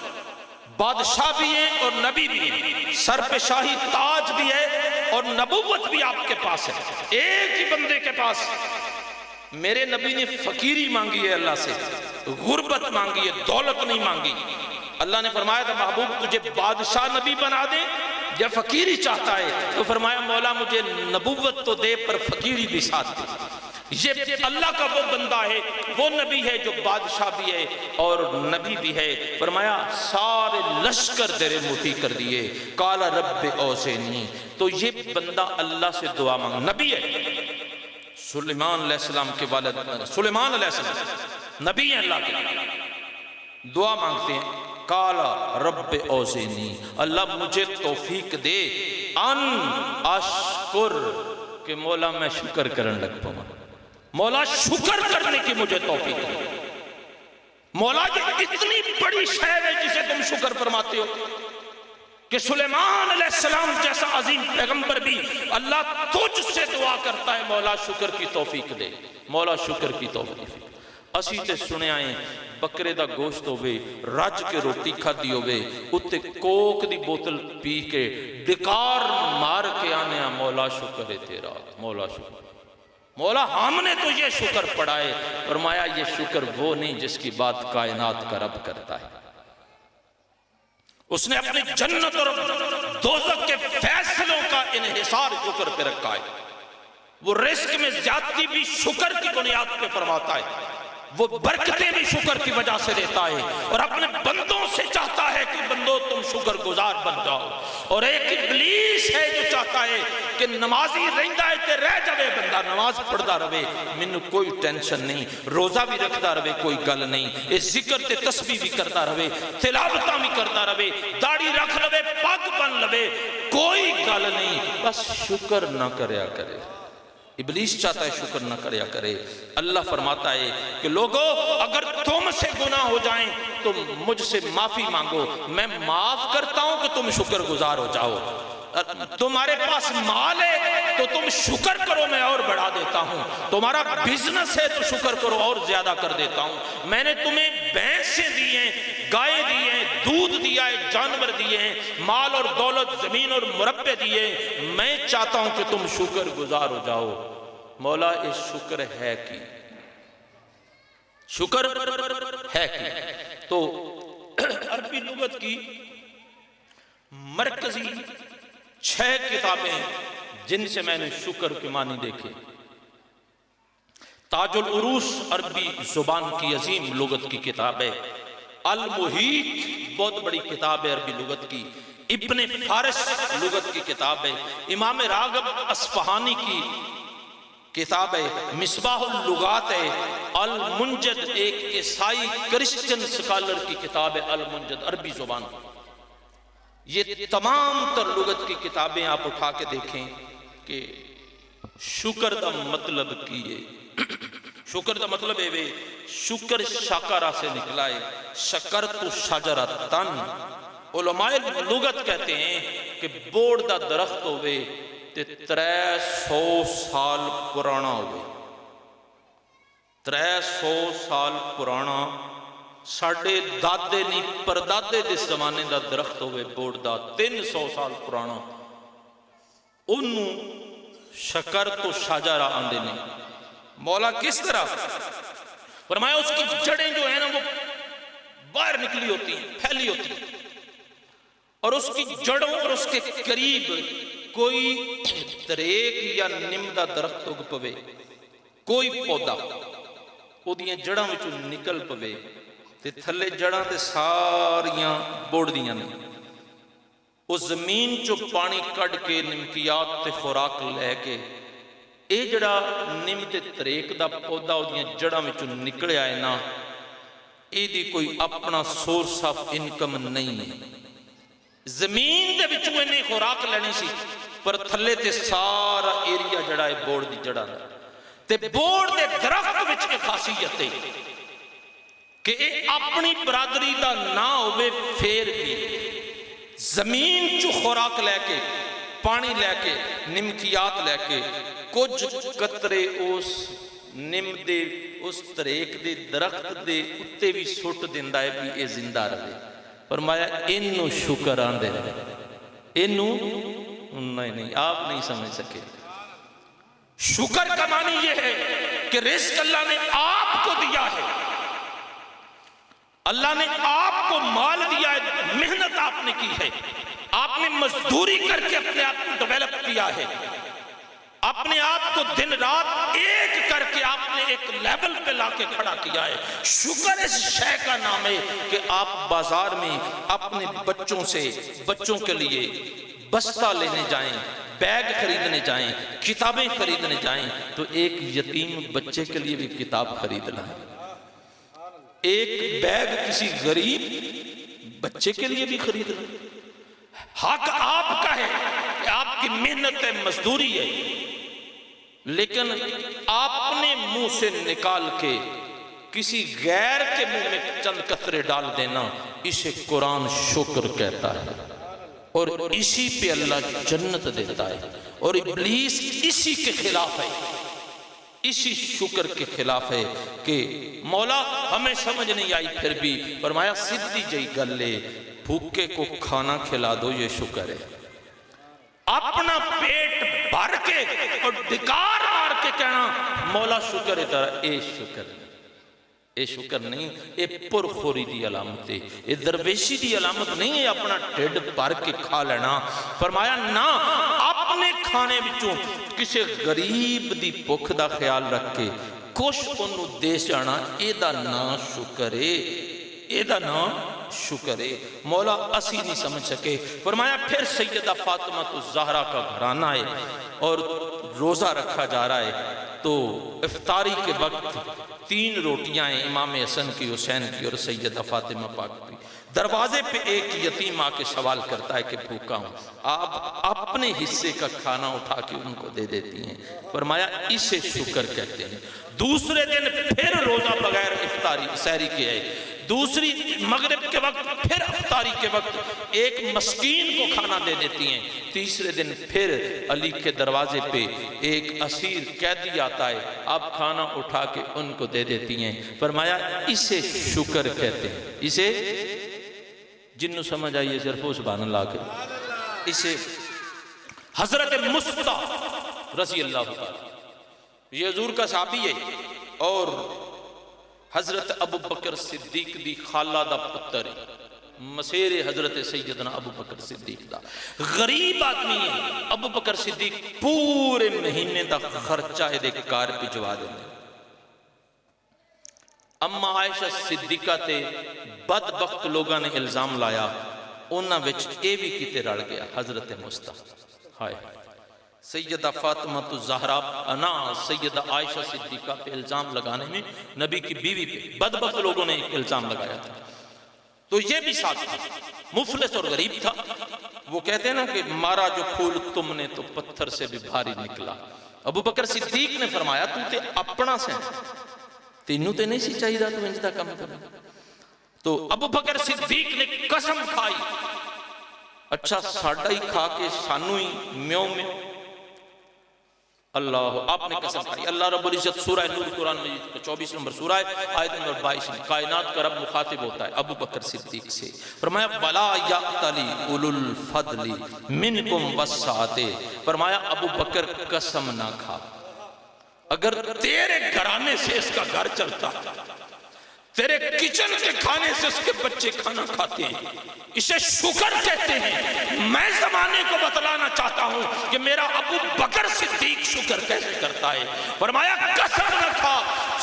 بادشاہ بھی ہیں اور نبی بھی ہیں، سر پہ شاہی تاج بھی ہے اور نبوت بھی آپ کے پاس ہے، ایک ہی بندے کے پاس۔ میرے نبی نے فقیری مانگی ہے اللہ سے، غربت مانگی ہے، دولت نہیں مانگی۔ اللہ نے فرمایا تھا محبوب تجھے بادشاہ نبی بنا دے یا فقیری چاہتا ہے؟ تو فرمایا مولا مجھے نبوت تو دے پر فقیری بھی ساتھ دے۔ یہ اللہ کا وہ بندہ ہے، وہ نبی ہے جو بادشاہ بھی ہے اور نبی بھی ہے۔ فرمایا سارے لشکر تیرے مٹھی کر دیے۔ قال رب اوزعنی، تو یہ بندہ اللہ سے دعا مانگ، نبی ہے، سلیمان علیہ السلام کے والد سلیمان علیہ السلام نبی ہیں اللہ کے، دعا مانگتے ہیں۔ قال رب اوزعنی، اللہ مجھے توفیق دے، ان اشکر، کہ مولا میں شکر کرن لگ پاؤں، مولا شکر کرنے کی مجھے توفیق دے۔ مولا یہ اتنی بڑی شے ہے جسے تم شکر فرماتے ہو کہ سلیمان علیہ السلام جیسا عظیم پیغمبر بھی اللہ تجھ سے دعا کرتا ہے مولا شکر کی توفیق دے، مولا شکر کی توفیق۔ اسی تے سنے آئیں بکرے دا گوشت ہوئے رج کے روٹی کھادی ہوئے اتے کوک دی بوتل پی کے ڈکار مار کے آنے مولا شکر ہے تیرا، مولا شکر، مولا ہم نے تو یہ شکر پڑھائے۔ فرمایا یہ شکر وہ نہیں جس کی بات کائنات کا رب کرتا ہے۔ اس نے اپنی جنت اور دوزخ کے فیصلوں کا انحصار شکر پہ رکھا ہے۔ وہ رزق میں زیادتی بھی شکر کی بنیاد پہ فرماتا ہے، وہ برکتیں بھی شکر کی وجہ سے دیتا ہے، اور اپنے بندوں سے چاہتا ہے کہ بندوں تم شکر گزار بن جاؤ۔ اور ایک ابلیس ہے جو چاہتا ہے کہ نمازی رہندا ہے کہ رہ جاوے بندہ، نماز پڑھدا رہے مینوں کوئی ٹینشن نہیں، روزہ بھی رکھدا رہے کوئی گل نہیں، اے ذکر تے تسبیح بھی کرتا رہے، تلاوتاں بھی کرتا رہے، داڑھی رکھ لوے، پگ بن لوے، کوئی گل نہیں، بس شکر نہ کریا کرے۔ ابلیس چاہتا ہے شکر نہ کریا کرے۔ اللہ فرماتا ہے کہ لوگو اگر تم سے گناہ ہو جائیں تو مجھ سے معافی مانگو، میں معاف کرتا ہوں کہ تم شکر گزار ہو جاؤ۔ تمہارے پاس مال ہے تو تم شکر کرو، میں اور بڑھا دیتا ہوں۔ تمہارا بزنس ہے تو شکر کرو، اور زیادہ کر دیتا ہوں۔ میں نے تمہیں بھینسیں دی ہیں، گائے دی ہیں، دودھ دیا ہے، جانور دیے ہیں، مال اور دولت، زمین اور مربع دیے ہیں، میں چاہتا ہوں کہ تم شکر گزار ہو جاؤ۔ مولا یہ شکر ہے کی، شکر ہے کی۔ تو عربی لغت کی مرکزی 6 کتابیں جن سے میں نے شکر کے معنی دیکھے۔ تاج العروس عربی زبان کی عظیم لغت کی کتاب ہے۔ المحیط بہت بڑی کتاب ہے عربی لغت کی۔ ابن فارس لغت کی کتاب ہے۔ امام راغب اصفہانی کی کتاب ہے۔ مصباح اللغات ہے۔ المنجد ایک عیسائی کرسچن سکالر کی کتاب ہے، المنجد عربی زبان۔ یہ تمام تر لغت کی کتابیں آپ اٹھا کے دیکھیں کہ شکر دا مطلب کیے، شکر دا مطلب ہے شکر شاکرہ سے نکلا ہے، شکر تو شجرتن۔ علماء لغت کہتے ہیں کہ بوڑ دا درخت ہوئے تے 300 سال پرانا ہوئے، 300 سال پرانا، ساڑھے دادے نہیں پردادے دے زمانے دا درخت ہوئے بوڑ دا 300 سال پرانا، انہوں شکر تو شجرہ آندے نہیں۔ مولا کس طرح؟ فرمایا اس کی جڑیں جو ہیں نا وہ باہر نکلی ہوتی ہیں، پھیلی ہوتی ہیں، اور اس کی جڑوں اور اس کے قریب کوئی دریک یا نم دا درخت اگ پوے، کوئی پودا وہ دیاں جڑاں وچوں نکل پوے تے تھلے جڑاں تے ساریاں بوڑ دیاں نہیں، اس زمین چو پانی کڑ کے نمکیات تے خوراک لے کے اے جڑا نم تے تریک دا پودا وہ دیاں جڑاں وچوں نکلے آئے نا، اے دی کوئی اپنا سورس آف انکم نہیں ہے۔ زمین دے وچوں انہیں خوراک لینی سی، پر تھلے تے سارا ایریا جڑا ہے بوڑ دی جڑا تے بوڑ دے درخت وچ کے خاصیت ہے کہ اے اپنی برادری دا نہ ہوئے پھر بھی زمین چو خوراک لے کے، پانی لے کے، نمکیات لے کے، کچھ قطرے اس نم دے اس تریک دے درخت دے اتے بھی سٹ دیندہ ہے بھی اے زندہ رہے۔ فرمایا انہوں شکر آندے رہے، انہوں نہیں آپ نہیں سمجھ سکے۔ شکر کا معنی یہ ہے کہ رزق اللہ نے آپ کو دیا ہے، اللہ نے آپ کو مال دیا ہے، محنت آپ نے کی ہے، آپ نے مزدوری کر کے اپنے آپ کو ڈیولپ کیا ہے، اپنے آپ کو دن رات ایک کر کے آپ نے ایک لیول پہ لا کے کھڑا کیا ہے۔ شکر اس شے کا نام ہے کہ آپ بازار میں اپنے بچوں سے، بچوں کے لیے بستہ لینے جائیں، بیگ خریدنے جائیں، کتابیں خریدنے جائیں تو ایک یتیم بچے کے لیے بھی کتاب خریدنا ہے، ایک بیگ کسی غریب بچے کے لیے بھی خریدنا ہے۔ حق آپ کا ہے کہ آپ کی محنت ہے، مزدوری ہے، لیکن آپ نے منہ سے نکال کے کسی غیر کے منہ میں چند قطرے ڈال دینا، اسے قرآن شکر کہتا ہے، اور اسی پہ اللہ جنت دیتا ہے، اور ابلیس اسی کے خلاف ہے، اسی شکر کے خلاف ہے کہ مولا ہمیں سمجھ نہیں آئی پھر بھی فرمایا سدھی جئی گل لے بھوکے کو کھانا کھلا دو یہ شکر ہے. اپنا پیٹ بھر کے اور ڈکار مار کے کہنا مولا شکر ہے تیرا، اے شکر ہے، اے شکر نہیں، اے پرخوری دی علامت ہے، اے درویشی دی علامت نہیں ہے اپنا ٹھڈ بھر کے کھا لینا. فرمایا نہ اپنے کھانے بچوں کسی غریب دی بھوک دا خیال رکھ کے کچھ انہوں دے جانا، اے دا نا شکر ہے، اے دا نا شکر ہے. مولا اسی نہیں سمجھ سکے. فرمایا پھر سیدہ فاطمہ الزہرا کا گھرانہ ہے اور روزہ رکھا جا رہا ہے تو افطاری کے وقت 3 روٹیاں ہیں، امام حسن کی، حسین کی اور سیدہ فاطمہ پاک کی. دروازے پہ ایک یتیم آ کے سوال کرتا ہے کہ بھوکا ہوں، آپ اپنے حصے کا کھانا اٹھا کے ان کو دے دیتی ہیں. فرمایا اسے شکر کہتے ہیں. دوسرے دن پھر روزہ بغیر افطاری سحری کے آئے، دوسری مغرب کے وقت پھر افطاری کے وقت ایک مسکین کو کھانا دے دیتی ہیں. تیسرے دن پھر علی کے دروازے پہ ایک اسیر قیدی آتا ہے، آپ کھانا اٹھا کے ان کو دے دیتی ہیں. فرمایا اسے شکر کہتے ہیں. اسے جنوں سمجھ آئیے صرف سبحان اللہ کے اسے حضرت مصطفیٰ رضی اللہ تعالی یہ حضور کا صحابی ہے اور حضرت ابو بکر صدیق دی خالہ دا پتر ہے، مسیر حضرت سیدنا ابو بکر صدیق دا. غریب آدمی ہے. ابو بکر صدیق پورے مہینے دا خرچہ دے کار پجوا دیں. اما عائشہ صدیقہ تے بدبخت لوگاں نے الزام لایا، انہاں وچ اے بھی کتے رل گیا حضرت مصطفیٰ. ہائے سیدہ فاطمہ الزہرا انا سیدہ عائشہ صدیقہ پہ الزام لگانے میں نبی کی بیوی پہ بدبخت لوگوں نے ایک الزام لگایا تھا. تو یہ بھی ساتھ تھا، مفلس اور غریب تھا. وہ کہتے ہیں نا کہ مارا جو پھول تم نے تو پتھر سے بھی بھاری نکلا. ابو بکر صدیق نے فرمایا تو تے اپنا سے تینوں تے نہیں سی چاہیے تو انجدہ کم کرنا. تو ابو بکر صدیق نے قسم کھائی، اچھا ساڑھا ہی کھا کے سانو ہی میوں میں اللہ. آپ نے قسم کھائی. اللہ رب العزت سورہ نور قرآن مجید 24 نمبر سورہ ہے آیت نمبر 22 میں کائنات کا رب مخاطب ہوتا ہے ابو بکر صدیق سے. فرمایا وَلَا يَأْتَلِ أُولُو الْفَضْلِ مِنْكُمْ وَالسَّعَةِ. فرمایا ابو بکر قسم نہ کھا، اگر تیرے گھرانے سے اس کا گھر چلتا، تیرے کچن کے کھانے سے اس کے بچے کھانا کھاتے ہیں، اسے شکر کہتے ہیں. میں زمانے کو بتلانا چاہتا ہوں کہ میرا ابو بکر صدیق شکر کیسے کرتا ہے. فرمایا قسم نہ کھا.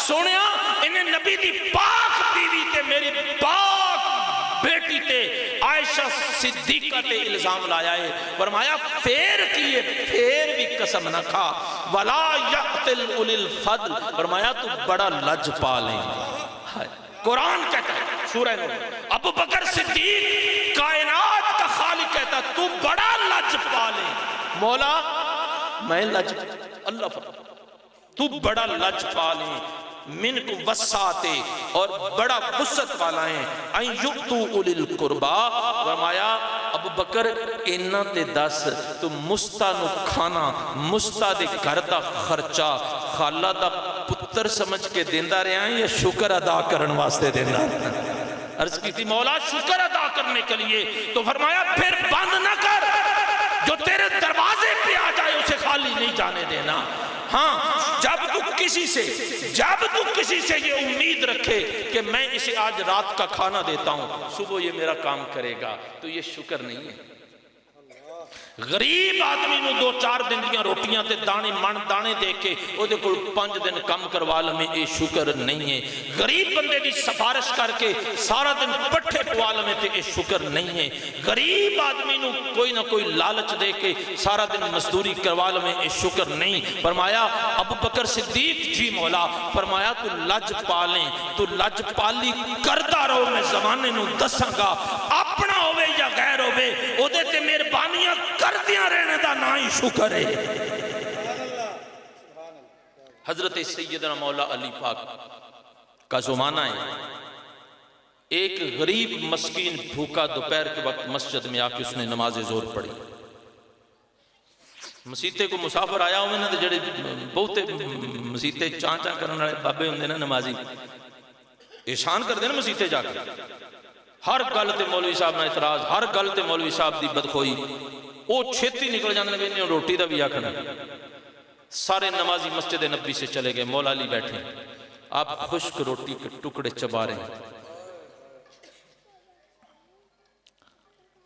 سونیا انہیں نبی دی پاک بیوی تے میری پاک بیٹی تے عائشہ صدیقہ تے الزام لایا ہے. فرمایا پھر کیے پھر بھی قسم نہ کھا. وَلَا يَقْتِلْ أُولِي الْفَضْلِ. فرمایا تو بڑا لج پالیں. قرآن کہتا ہے سورہ نور ابو بکر صدیق کائنات کا خالق کہتا ہے تو بڑا لج پالے. مولا میں لج اللہ فرماتا تو بڑا لج پالے من کو وسعتے اور بڑا وسعت والا ہے. این یؤتوا اولی القربا. فرمایا ابو بکر اینا تے دس تو مستا نو کھانا مستا دے گھر دا خرچہ خالہ دا پتر سمجھ کے دیندہ رہے ہیں یا شکر ادا کرن واسطے دیندہ رہے ہیں؟ عرض کی تھی مولا شکر ادا کرنے کے لیے. تو فرمایا پھر بند نہ کر، جو تیرے دروازے پہ آ جائے اسے خالی نہیں جانے دینا. ہاں جب تو کسی سے یہ امید رکھے کہ میں اسے آج رات کا کھانا دیتا ہوں صبح یہ میرا کام کرے گا تو یہ شکر نہیں ہے. غریب آدمی نو 2-4 دن دیاں روٹیاں تے دانے من دانے دے کے او دے کول 5 دن کم کروا لمیں اے شکر نہیں ہے. غریب بندے دی سفارش کر کے سارا دن پٹھے پوا لمیں تے اے شکر نہیں ہے. غریب آدمی نو کوئی نہ کوئی لالچ دے کے سارا دن مزدوری کروا لمیں اے شکر نہیں. فرمایا ابو بکر صدیق جی مولا. فرمایا تو لج پالیں تو لج پالی کردہ رہو میں زمانے نو دساں گا اپنا ہوئے یا غیر ہوئے او دے تے مہربانیاں کردیاں رہنے دا نا ہی شکر ہے. حضرت سیدنا مولا علی پاک کا زمانہ ہے. ایک غریب مسکین بھوکا دوپہر کے وقت مسجد میں آ کے اس نے نماز ظہر پڑھی. مسیتے کو مسافر آیا ہوئے نا تو جڑے بہتے مسیتے چاں چاں کرنے والے بابے ہوندے نا نمازی احسان کر دے نا مسیتے جا کے ہر گل تے مولوی صاحب نے اعتراض ہر گل تے مولوی صاحب دی بدخوئی وہ چھتی نکل جاندے نے انہوں روٹی دا بھی آکھنا سارے نمازی مسجد نبی سے چلے گئے مولا علی بیٹھے آپ خشک روٹی کے ٹکڑے چبا رہے ہیں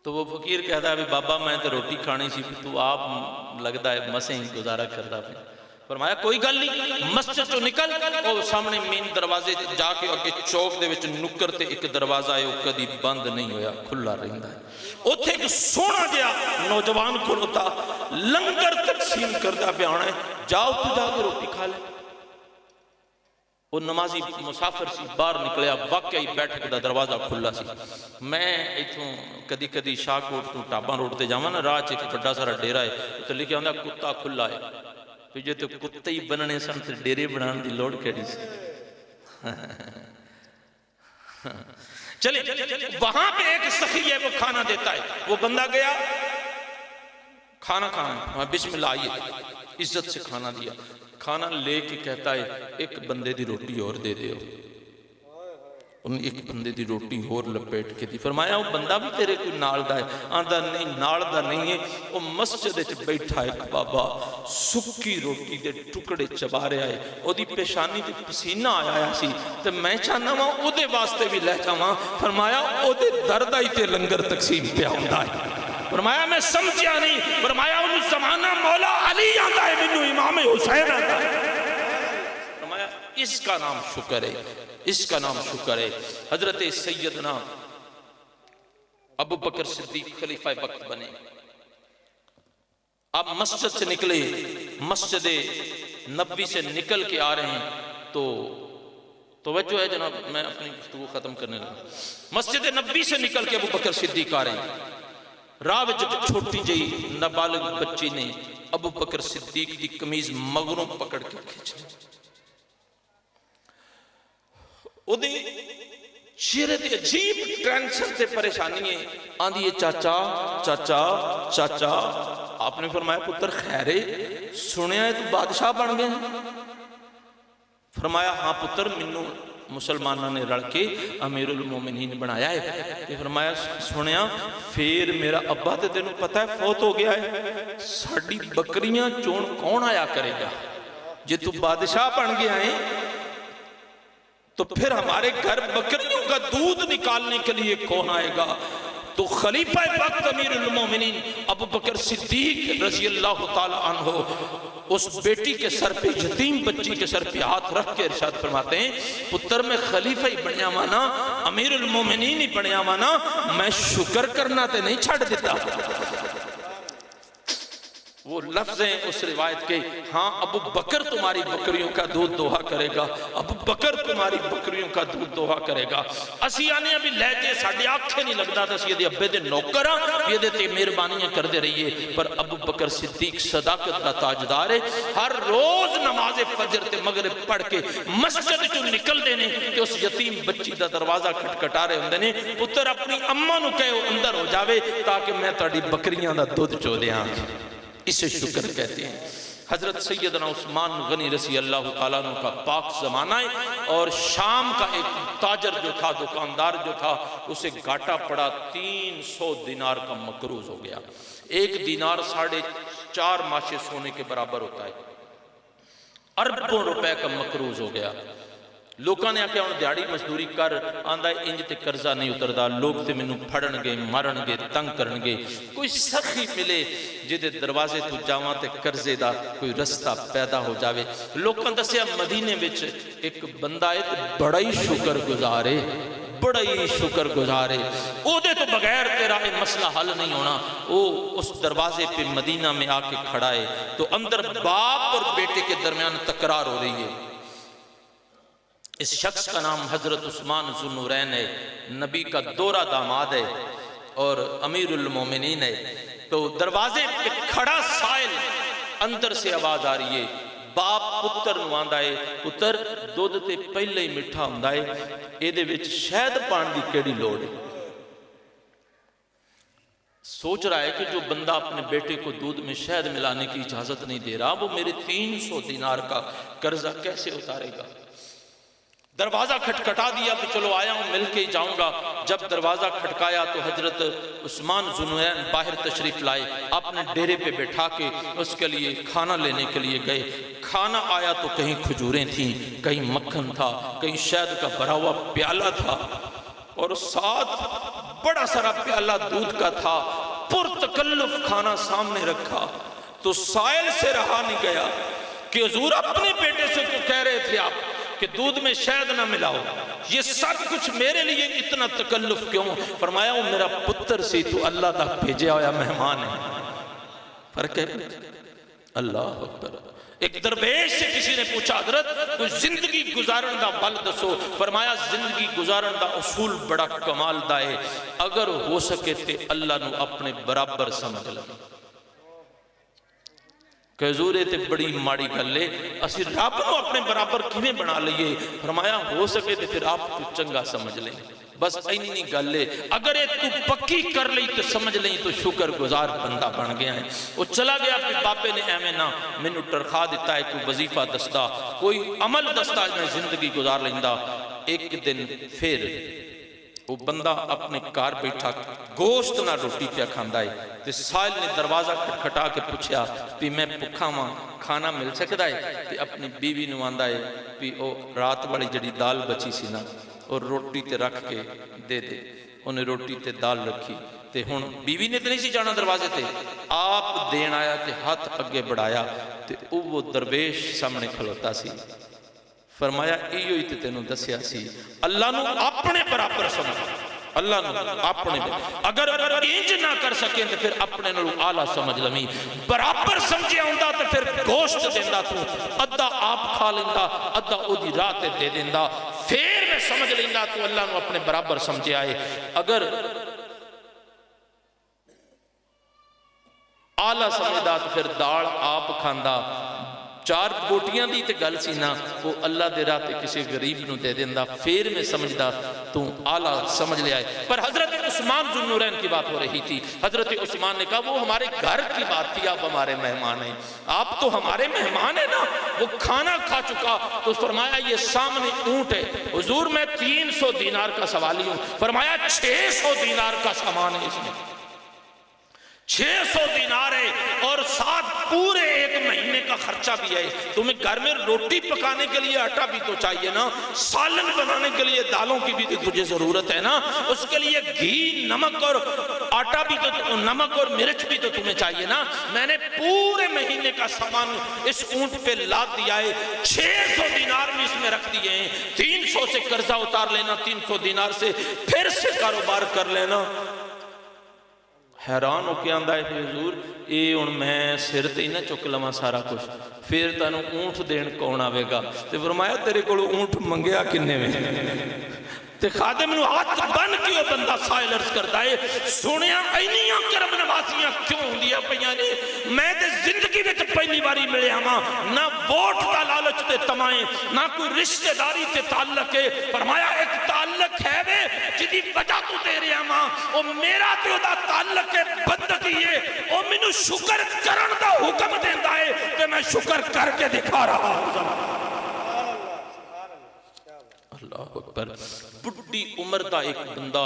تو وہ فقیر کہتا ہے بابا میں تو روٹی کھانی سی تو آپ لگتا ہے مسیں گزارا کرتا پہ فرمایا کوئی گل نہیں مسجد تو نکل اور سامنے مین دروازے جا کے اگے چوک دے وچ نکر تے ایک دروازہ ہے وہ کدی بند نہیں ہویا کھلا رہندا ہے اوتھے ایک سونا جہا نوجوان کھلوتا لنگر تقسیم کردا پیا ہونا ہے جاؤ تو جا کے روٹی کھا لے وہ نمازی مسافر سی باہر نکلیا واقعی بیٹھک دا دروازہ کھلا سی میں ایتھوں کدی کدی شاہ کوٹ تو ٹاباں روڈ تے جاواں نا راہ چ ایک بڑا سارا ڈیرا ہے تے لکھیا ہوندا کتا کھلا ہے پھر جو تے کتے ہی بننے سن تے ڈیرے بنان دی لوڑ کیڑی سی چلے وہاں پہ ایک سخی ہے وہ کھانا دیتا ہے وہ بندہ گیا کھانا کھانا بسم اللہ آئیے عزت سے کھانا دیا کھانا لے کے کہتا ہے ایک بندے دی روٹی اور دے دے انہیں ایک بندے دی روٹی اور لپیٹ کے دی فرمایا وہ بندہ بھی تیرے کوئی نال دا ہے آندہ نہیں نال دا نہیں ہے وہ مسجد بیٹھا ایک بابا سکی روٹی دے ٹکڑے چبا رہے آئے وہ دی پیشانی دی پسینہ آیا سی تو میں چاہنا ہوں وہ دے واسطے بھی لے جاواں فرمایا وہ دے دردہ ہی تے لنگر تقسیم پہ آندہ ہے فرمایا میں سمجھیا نہیں فرمایا انہوں زمانہ مولا علی آندہ ہے منو امام حسین آندہ ہے فرمایا اس کا نام شکر ہے اس کا نام شکر ہے حضرت سیدنا ابو بکر صدیق خلیفہ وقت بنے آپ مسجد سے نکلے مسجد نبی سے نکل کے آ رہے ہیں تو توجہ ہے جناب میں اپنی گفتگو ختم کرنے لگا مسجد نبی سے نکل کے ابو بکر صدیق آ رہے ہیں راہ جب چھوٹی جئی نابالغ بچی نے ابو بکر صدیق کی قمیض مغروں پکڑ کے کھینچ لی او دے چہرے تے عجیب ٹینشن تے پریشانی ہے آندھی چاچا چاچا چاچا آپ نے فرمایا پتر خیرے سنیا ہے تو بادشاہ بن گئے فرمایا ہاں پتر منو مسلمانہ نے رڑ کے امیر المومنین بنایا ہے فرمایا سنیا پھر میرا ابا تے تینوں پتہ ہے فوت ہو گیا ہے ساڑی بکریاں چون کون آیا کرے گا جے تو بادشاہ بن گیا ہے تو پھر ہمارے گھر بکریوں کا دودھ نکالنے کے لیے کون آئے گا تو خلیفہ وقت امیر المومنین ابو بکر صدیق رضی اللہ تعالی عنہ اس بیٹی کے سر پہ یتیم بچی کے سر پہ ہاتھ رکھ کے ارشاد فرماتے ہیں پتر میں خلیفہ ہی بنیا مانا امیر المومنین ہی بنیا مانا میں شکر کرنا تے نہیں چھڑ دیتا وہ لفظ ہیں اس روایت کے ہاں ابو بکر تمہاری بکریوں کا دودھ دوہا کرے گا ابو بکر تمہاری بکریوں کا دودھ دوہا کرے گا اسی آنے ابھی لے کے ساڑھے آنکھیں نہیں لگتا تھا اسی ابے دے نوکرہ یہ دیتے مہربانیاں کر دے رہی ہے پر ابو بکر صدیق صداقت کا تاجدار ہے ہر روز نماز فجر تے مغرب پڑھ کے مسجد جو نکل دینے کہ اس یتیم بچی دا دروازہ کھٹکھٹا رہے ہوں دینے پتر اپنی اماں نو کہے وہ اندر ہو جاوے تاکہ میں تاڑی بکریاں دا دودھ چو دے آنکھ اسے شکر کہتے ہیں حضرت سیدنا عثمان غنی رضی اللہ تعالیٰ عنہ کا پاک زمانہ ہے اور شام کا ایک تاجر جو تھا دکاندار جو تھا اسے گھاٹا پڑا 300 دینار کا مقروض ہو گیا ایک دینار 4.5 ماشے سونے کے برابر ہوتا ہے اربوں روپے کا مقروض ہو گیا لوکاں نے آکھیا ہن دیہڑی مزدوری کر آندا انج تے قرضہ نہیں اتردا لوگ تے مینوں پھڑن گے مارن گے تنگ کرن گے کوئی سخی ملے جدے دروازے تو جاواں تے قرضے دا کوئی رستہ پیدا ہو جاوے لوکاں دسیا مدینے وچ ایک بندہ ہے بڑا ہی شکر گزارے بڑا ہی شکر گزارے او دے تو بغیر تیرا یہ مسئلہ حل نہیں ہونا وہ اس دروازے پہ مدینہ میں آ کے کھڑا ہے تو اندر باپ اور بیٹے کے درمیان تکرار ہو رہی ہے اس شخص کا نام حضرت عثمان ذو النورین ہے نبی کا دورہ داماد ہے اور امیر المومنین ہے تو دروازے پہ کھڑا سائل اندر سے آواز آ رہی ہے باپ پتر نواندا ہے پتر دودھ تے پہلے ہی مٹھا ہوندا ہے اے دے وچ شہد پان دی کیڑی لوڑ ہے سوچ رہا ہے کہ جو بندہ اپنے بیٹے کو دودھ میں شہد ملانے کی اجازت نہیں دے رہا وہ میرے 300 دینار کا قرضہ کیسے اتارے گا۔ دروازہ کھٹکھٹا دیا کہ چلو آیا ہوں مل کے جاؤں گا۔ جب دروازہ کھٹکایا تو حضرت عثمان ذوالنورین باہر تشریف لائے، اپنے ڈیرے پہ بٹھا کے اس کے لیے کھانا لینے کے لیے گئے۔ کھانا آیا تو کہیں کھجوریں تھیں، کہیں مکھن تھا، کہیں شہد کا بھرا ہوا پیالہ تھا، اور ساتھ بڑا سارا پیالہ دودھ کا تھا۔ پرتکلف کھانا سامنے رکھا تو سائل سے رہا نہیں گیا کہ حضور اپنے بیٹے سے تو کہہ رہے تھے آپ کہ دودھ میں شہد نہ ملاؤ، یہ سب کچھ میرے لیے اتنا تکلف کیوں؟ فرمایا وہ میرا پتر سی، تو اللہ تک بھیجا ہوا مہمان ہے۔ فرق ہے اللہ اکبر۔ ایک درویش سے کسی نے پوچھا حضرت کوئی زندگی گزارن دا بل دسو، فرمایا زندگی گزارن دا اصول بڑا کمال دا ہے، اگر ہو سکے تے اللہ نو اپنے برابر سمجھ لیں۔ کہ حضور تے بڑی ماڑی گل ہے، اسی رب نو اپنے برابر کیویں بنا لئیے؟ فرمایا ہو سکے تے پھر آپ کو چنگا سمجھ لیں، بس اینی گل ہے۔ اگر تو پکی کر لئی تو سمجھ لیں تو شکر گزار بندہ بن گیا ہے۔ وہ چلا گیا پھر باپے نے ایویں نہ مینوں ترخواہ دیتا ہے کوئی وظیفہ دستا، کوئی عمل دستا، میں زندگی گزار لیندا۔ ایک دن پھر وہ بندہ اپنے کار بیٹھا گوشت نہ روٹی پہ کھاندا ہے، تے سائل نے دروازہ کھٹکھٹا کے پوچھا کہ میں بھکھا ہاں کھانا مل سکدا ہے؟ تے اپنی بیوی نو آندا ہے کہ او رات والی جڑی دال بچی سی نا اور روٹی تے رکھ کے دے دے۔ انہیں روٹی تے دال رکھی تے ہن بیوی نے تے نہیں سی جانا دروازے تے، آپ دین آیا تے ہاتھ اگے بڑھایا تے وہ درویش سامنے کھلوتا سی۔ فرمایا ایو ہی تے تینوں دسیا سی، اللہ نو اپنے برابر سمجھ، اللہ نو اپنے اگر انج نہ کر سکیں تو پھر اپنے نو آلہ سمجھ لمیں۔ برابر سمجھے ہوندا تو پھر گوشت دیندہ تو ادھا آپ کھا لیندہ، ادھا او دی رات دے دیندہ، پھر میں سمجھ لیندہ تو اللہ نو اپنے برابر سمجھے آئے۔ اگر آلہ سمجھدا تو پھر داڑ آپ کھاندا، 4 بوٹیاں دی تے گل سی نا، وہ اللہ دے راہ تے کسی غریب نو دے دیندہ، پھر میں سمجھدا تو آلہ سمجھ لے آئے۔ پر حضرت عثمان ذوالنورین کی بات ہو رہی تھی، حضرت عثمان نے کہا وہ ہمارے گھر کی بات تھی، آپ ہمارے مہمان ہیں، آپ تو ہمارے مہمان ہیں نا۔ وہ کھانا کھا چکا تو فرمایا یہ سامنے اونٹ ہے، حضور میں 300 دینار کا سوالی ہوں۔ فرمایا 600 دینار کا سامان ہے اس میں، 600 دینار ہے، اور ساتھ پورے 1 مہینے کا خرچہ بھی ہے۔ تمہیں گھر میں روٹی پکانے کے لیے آٹا بھی تو چاہیے نا، سالن بنانے کے لیے دالوں کی بھی تجھے ضرورت ہے نا، اس کے لیے گھی، نمک اور آٹا بھی تو، نمک اور مرچ بھی تو تمہیں چاہیے نا۔ میں نے پورے مہینے کا سامان اس اونٹ پہ لاد دیا ہے، 600 دینار بھی اس میں رکھ دیے ہیں، 300 سے قرضہ اتار لینا، 300 دینار سے پھر سے کاروبار کر لینا۔ حیران ہو کے آندہ ہے کہ حضور اے ہن میں سر تے نہ چک لواں سارا کچھ، پھر تانوں اونٹ دین کون آوے گا؟ تے فرمایا تیرے کول اونٹ منگیا کنے میں؟ تے خادم نو ہاتھ بن کے وہ بندہ سائل عرض کرتا ہے، سنیا اینیاں کرم نوازیاں کیوں ہوندیاں پیاں نے؟ میں تے زندگی میں پہلی باری ملے ہاں، نہ ووٹ دا لالچ تے تمائیں، نہ کوئی رشتہ داری تے تعلق ہے۔ فرمایا ایک تعلق ہے وے جدی وجہ تو دے رہے ہاں، او میرا تے دا تعلق ہے بندگی ہے، او مینوں شکر کرن دا حکم دیندا ہے تے میں شکر کر کے دکھا رہا ہوں۔ اللہ اکبر۔ بڑی عمر دا ایک بندہ،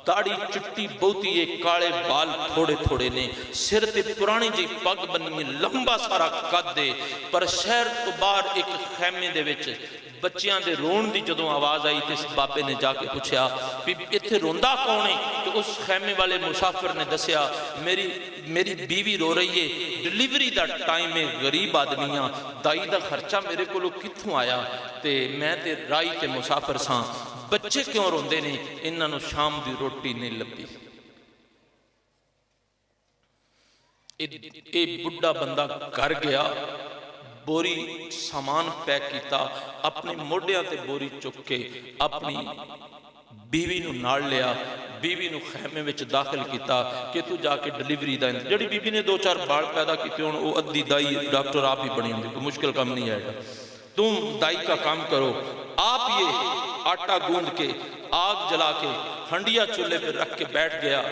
داڑھی چٹی بہتی ہے، کالے بال تھوڑے تھوڑے نے، سر تے پرانی جی پگ بنی، لمبا سارا قد دے، پر شہر تو باہر ایک خیمے دے وچ بچیاں دے رون دی جدوں آواز آئی تے اس بابے نے جا کے پوچھا بھی ایتھے روندا کون ہے؟ تو اس خیمے والے مسافر نے دسیا میری بیوی رو رہی ہے، ڈیلیوری دا ٹائم ہے، غریب آدمیاں، دائی دا خرچہ میرے کو کتھوں آیا، تے میں تے رائی تے مسافر ساں، بچے کیوں روندے نے؟ انہاں نوں شام دی روٹی نہیں لبھی۔ اے بڑھا بندہ گھر گیا، بوری سامان پیک کیتا، اپنے موڈیاں تے بوری چک کے اپنی بیوی نو نال لیا، بیوی نو خیمے وچ داخل کیتا کہ تو جا کے ڈیلیوری دا جڑی بیوی نے 2-4 بال پیدا کیتے ہون، وہ ادھی دائی ڈاکٹر آپ ہی بنی ہوندی، تو مشکل کام نہیں آئے گا، تم دائی کا کام کرو، آپ یہ آٹا گوند کے آگ جلا کے ہنڈیا چولہے پہ رکھ کے بیٹھ گیا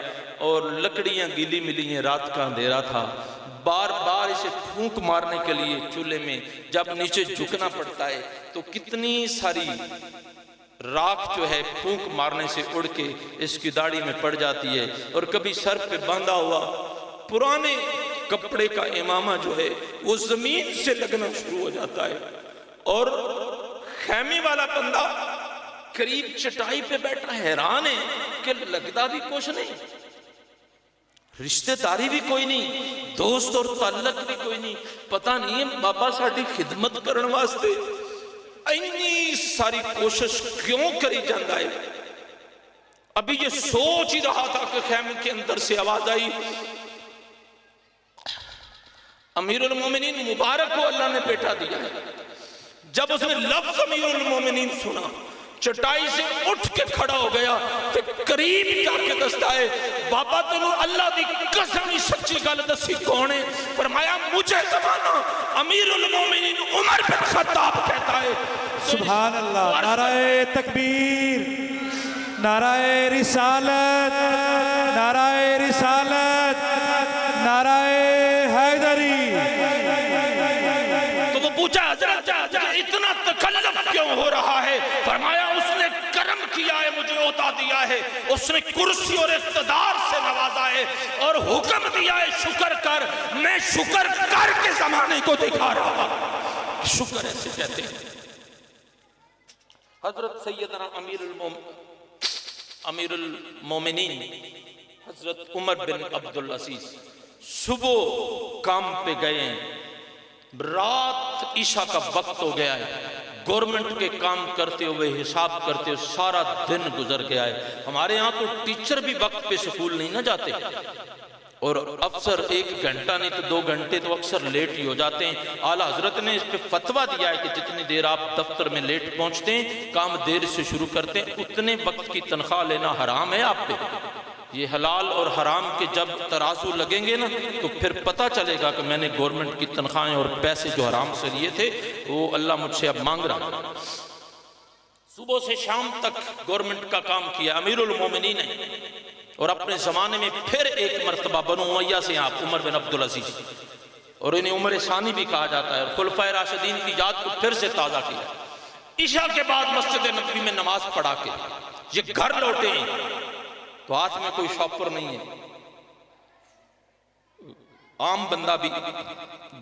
اور لکڑیاں گیلی ملی ہیں، رات کا اندھیرا تھا، بار بار اسے پھونک مارنے کے لیے چولہے میں جب نیچے جھکنا پڑتا ہے تو کتنی ساری راکھ جو ہے پھونک مارنے سے اڑ کے اس کی داڑھی میں پڑ جاتی ہے، اور کبھی سر پہ باندھا ہوا پرانے کپڑے کا امامہ جو ہے وہ زمین سے لگنا شروع ہو جاتا ہے، اور خیمے والا بندہ قریب چٹائی پہ بیٹھا حیران ہے کہ لگتا بھی کچھ نہیں، رشتہ داری بھی کوئی نہیں، دوست اور تعلق بھی کوئی نہیں، پتہ نہیں بابا ساڈی خدمت کرن واسطے اتنی ساری کوشش کیوں کری جاتا ہے۔ ابھی یہ سوچ ہی رہا تھا کہ خیمے کے اندر سے آواز آئی، امیر المومنین مبارک ہو، اللہ نے بیٹا دیا ہے۔ جب اس نے لفظ امیر المومنین سنا چٹائی سے اٹھ کے کھڑا ہو گیا، کہ قریب جا کے دستا ہے بابا تینوں اللہ دی قسم ہی سچی گل دسی کون ہے؟ فرمایا مجھے زمانہ امیر المومنین عمر بن خطاب کہتا ہے۔ سبحان اللہ، نعرہ تکبیر، نعرہ رسالت، نعرہ رسالت، نعرہ حیدری۔ تو وہ پوچھا حضرت اتنا تکلف کیوں ہو رہا ہے؟ فرمایا اس نے کرم کیا ہے، مجھے عطا دیا ہے، اس نے کرسی اور اقتدار سے نوازا ہے، اور حکم دیا ہے شکر کر، میں شکر کر کے زمانے کو دکھا رہا ہوں۔ شکر ایسے کہتے ہیں۔ حضرت سیدنا امیر المومنین حضرت عمر بن عبدالعزیز صبح کام پہ گئے ہیں، رات عشاء کا وقت ہو گیا ہے، گورنمنٹ کے کام کرتے ہوئے حساب کرتے ہوئے سارا دن گزر گیا ہے۔ ہمارے ہاں تو ٹیچر بھی وقت پہ سکول نہیں نہ جاتے، اور افسر 1 گھنٹہ نہیں تو 2 گھنٹے تو اکثر لیٹ ہی ہو جاتے ہیں۔ اعلیٰ حضرت نے اس پہ فتویٰ دیا ہے کہ جتنی دیر آپ دفتر میں لیٹ پہنچتے ہیں، کام دیر سے شروع کرتے ہیں، اتنے وقت کی تنخواہ لینا حرام ہے آپ پہ۔ یہ حلال اور حرام کے جب ترازو لگیں گے نا تو پھر پتہ چلے گا کہ میں نے گورنمنٹ کی تنخواہیں اور پیسے جو حرام سے لیے تھے وہ اللہ مجھ سے اب مانگ رہا۔ صبح سے شام تک گورنمنٹ کا کام کیا امیر المومنین نے، اور اپنے زمانے میں پھر ایک مرتبہ بنو امیہ سے آپ عمر بن عبدالعزیز، اور انہیں عمر ثانی بھی کہا جاتا ہے، اور خلفائے راشدین کی یاد کو پھر سے تازہ کیا۔ عشاء کے بعد مسجد نبوی میں نماز پڑھا کے یہ گھر لوٹے ہیں، تو ہاتھ میں کوئی شاپر نہیں ہے، عام بندہ بھی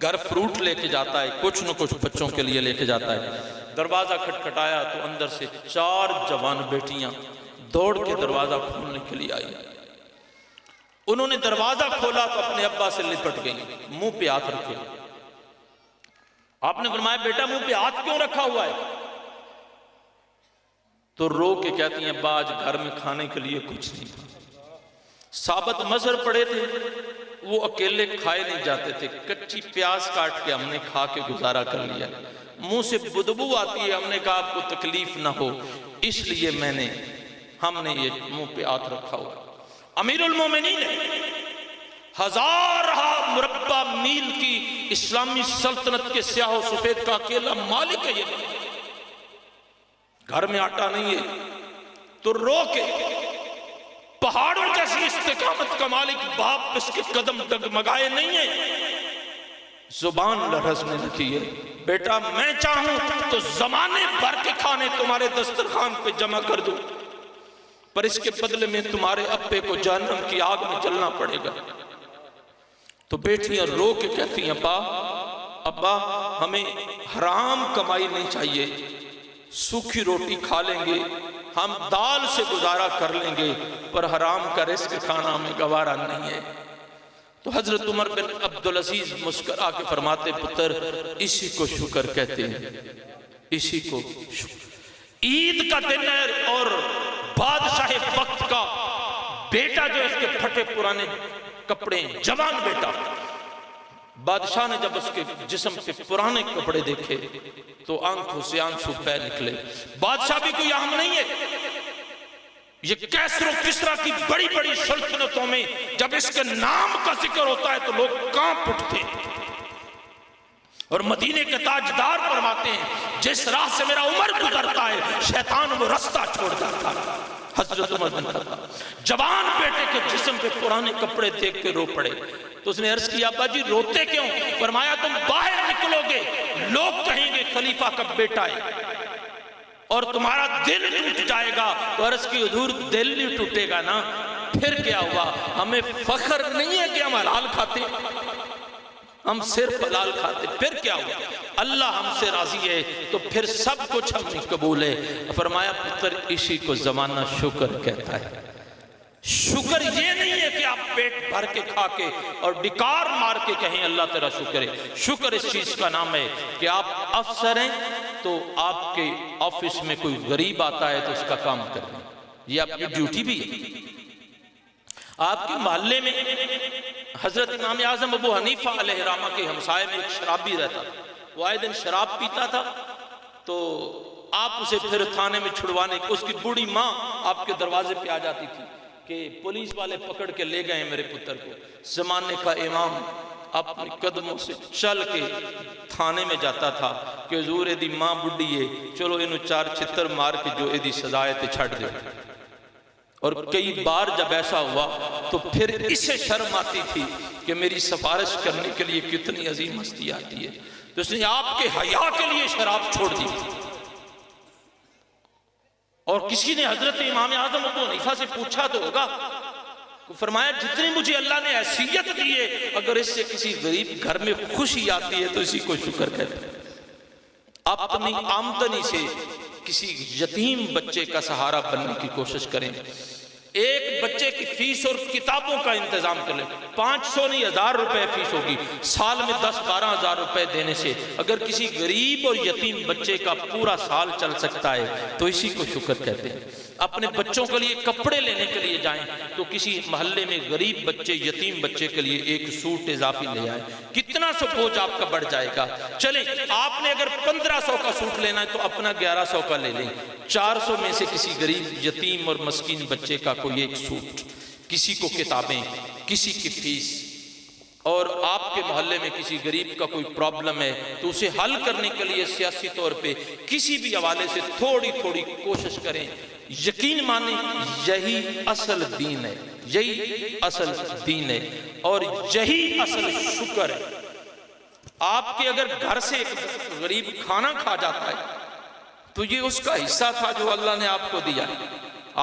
گھر فروٹ لے کے جاتا ہے، کچھ نہ کچھ بچوں کے لیے لے کے جاتا ہے۔ دروازہ کھٹکھٹایا تو اندر سے 4 جوان بیٹیاں دوڑ کے دروازہ کھولنے کے لیے آئی۔ انہوں نے دروازہ کھولا تو اپنے ابا سے لپٹ گئی، منہ پہ ہاتھ رکھے۔ آپ نے فرمایا بیٹا منہ پہ ہاتھ کیوں رکھا ہوا ہے؟ تو رو کے کہتی ہیں ابا آج گھر میں کھانے کے لیے کچھ نہیں تھا، ثابت مظہر پڑے تھے، وہ اکیلے کھائے نہیں جاتے تھے، کچی پیاز کاٹ کے ہم نے کھا کے گزارا کر لیا، منہ سے بدبو آتی ہے، ہم نے کہا آپ کو تکلیف نہ ہو اس لیے ہم نے یہ منہ پہ ہاتھ رکھا ہوا۔ امیر المومنین 1000 مربع میل کی اسلامی سلطنت کے سیاہ و سفید کا اکیلا مالک ہے، یہ گھر میں آٹا نہیں ہے تو رو کے پہاڑوں جیسی استقامت کا مالک باپ اس کے قدم ڈگمگائے نہیں ہے، زبان لرزنے لگی ہے، بیٹا میں چاہوں تو زمانے بھر کے کھانے تمہارے دسترخوان پہ جمع کر دوں، پر اس کے بدلے میں تمہارے ابے کو جہنم کی آگ میں جلنا پڑے گا۔ تو بیٹیاں رو کے کہتی ہیں ابا ہمیں حرام کمائی نہیں چاہیے، سوکھی روٹی کھا لیں گے، ہم دال سے گزارا کر لیں گے، پر حرام کا رزق کھانا ہمیں گوارا نہیں ہے۔ تو حضرت عمر بن عبدالعزیز مسکرا کے فرماتے پتر اسی کو شکر کہتے ہیں، اسی کو شکر۔ عید کا دن ہے اور بادشاہ وقت کا بیٹا جو اس کے پھٹے پرانے کپڑے، جوان بیٹا، بادشاہ نے جب اس کے جسم پہ پرانے کپڑے دیکھے تو آنکھوں سے آنسو بہہ نکلے۔ بادشاہ بھی کوئی عام نہیں ہے، یہ کیسر و کسرا کی بڑی بڑی سلطنتوں میں جب اس کے نام کا ذکر ہوتا ہے تو لوگ کانپ اٹھتے ہیں، اور مدینے کے تاجدار فرماتے ہیں جس راہ سے میرا عمر گزرتا ہے شیطان وہ رستہ چھوڑ جاتا ہے۔ حضرت عمر بن خطاب جوان بیٹے کے جسم پہ پرانے کپڑے دیکھ کے رو پڑے. تو اس نے عرض کیا ابا جی روتے کیوں؟ فرمایا تم باہر نکلو گے لوگ کہیں گے خلیفہ کا بیٹا ہے اور تمہارا دل ٹوٹ جائے گا. تو عرض کی حضور دل نہیں ٹوٹے گا نا، پھر کیا ہوا؟ ہمیں فخر نہیں ہے کہ ہم حلال کھاتے، ہم صرف حلال کھاتے، پھر کیا ہوا؟ اللہ ہم سے راضی ہے تو پھر سب کچھ ہم نے قبول ہے. فرمایا پتر اسی کو زمانہ شکر کہتا ہے. شکر یہ نہیں ہے کہ آپ پیٹ بھر کے کھا کے اور ڈکار مار کے کہیں اللہ تیرا شکر ہے. شکر اس چیز کا نام ہے کہ آپ افسر ہیں تو آپ کے آفس میں کوئی غریب آتا ہے تو اس کا کام کریں، یہ آپ کی ڈیوٹی بھی ہے. آپ کے محلے میں حضرت امام اعظم ابو حنیفہ علیہ رحمہ کے ہمسائے میں ایک شرابی رہتا تھا. وہ آئے دن شراب پیتا تھا تو آپ اسے پھر تھانے میں چھڑوانے، اس کی بوڑھی ماں آپ کے دروازے پہ آ جاتی تھی کہ پولیس والے پکڑ کے لے گئے میرے پتر کو. زمانے کا امام اپنے قدموں سے چل کے تھانے میں جاتا تھا کہ حضور ایدی ماں بڈی ہے، چلو انہوں 4 چھتر مار کے جو ایدی سزائے تے چھڑ دے. اور کئی بار جب ایسا ہوا تو پھر اسے شرم آتی تھی کہ میری سفارش کرنے کے لیے کتنی عظیم ہستی آتی ہے. تو اس نے آپ کے حیا کے لیے شراب چھوڑ دی. اور کسی نے حضرت امام اعظم ابو حنیفہ سے پوچھا تو ہوگا، فرمایا جتنی مجھے اللہ نے حیثیت دی ہے اگر اس سے کسی غریب گھر میں خوشی آتی ہے تو اسی کو شکر کہتے ہیں. آپ اپنی آمدنی سے کسی یتیم بچے کا سہارا بننے کی کوشش کریں. ایک بچے کی فیس اور کتابوں کا انتظام کر لیں. 500 نہیں 1000 روپے فیس ہوگی، سال میں 10-12 ہزار روپے دینے سے اگر کسی غریب اور یتیم بچے کا پورا سال چل سکتا ہے تو اسی کو شکر کہتے ہیں. اپنے بچوں کے لیے کپڑے لینے کے لیے جائیں تو کسی محلے میں غریب بچے یتیم بچے کے لیے ایک سوٹ اضافی لے آئیں. کتنا سو بوجھ آپ کا بڑھ جائے گا. چلیں آپ نے اگر 1500 کا سوٹ لینا ہے تو اپنا 1100 کا لے لیں. 400 میں سے کسی غریب یتیم اور مسکین بچے کا کوئی ایک سوٹ، کسی کو کتابیں، کسی کی فیس. اور آپ کے محلے میں کسی غریب کا کوئی پرابلم ہے تو اسے حل کرنے کے لیے سیاسی طور پہ کسی بھی حوالے سے تھوڑی تھوڑی کوشش کریں. یقین مانیں یہی اصل دین ہے، یہی اصل دین ہے اور یہی اصل شکر ہے. آپ کے اگر گھر سے ایک غریب کھانا کھا جاتا ہے تو یہ اس کا حصہ تھا جو اللہ نے آپ کو دیا.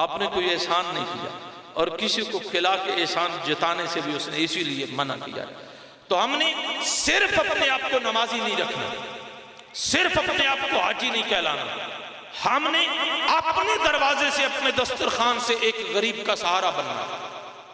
آپ نے کوئی احسان نہیں کیا اور کسی کو کھلا کے احسان جتانے سے بھی اس نے اسی لیے منع کیا. تو ہم نے صرف اپنے آپ کو نمازی نہیں رکھنا، صرف اپنے آپ کو حاجی نہیں کہلانا. ہم نے اپنے دروازے سے اپنے دسترخوان سے ایک غریب کا سہارا بننا،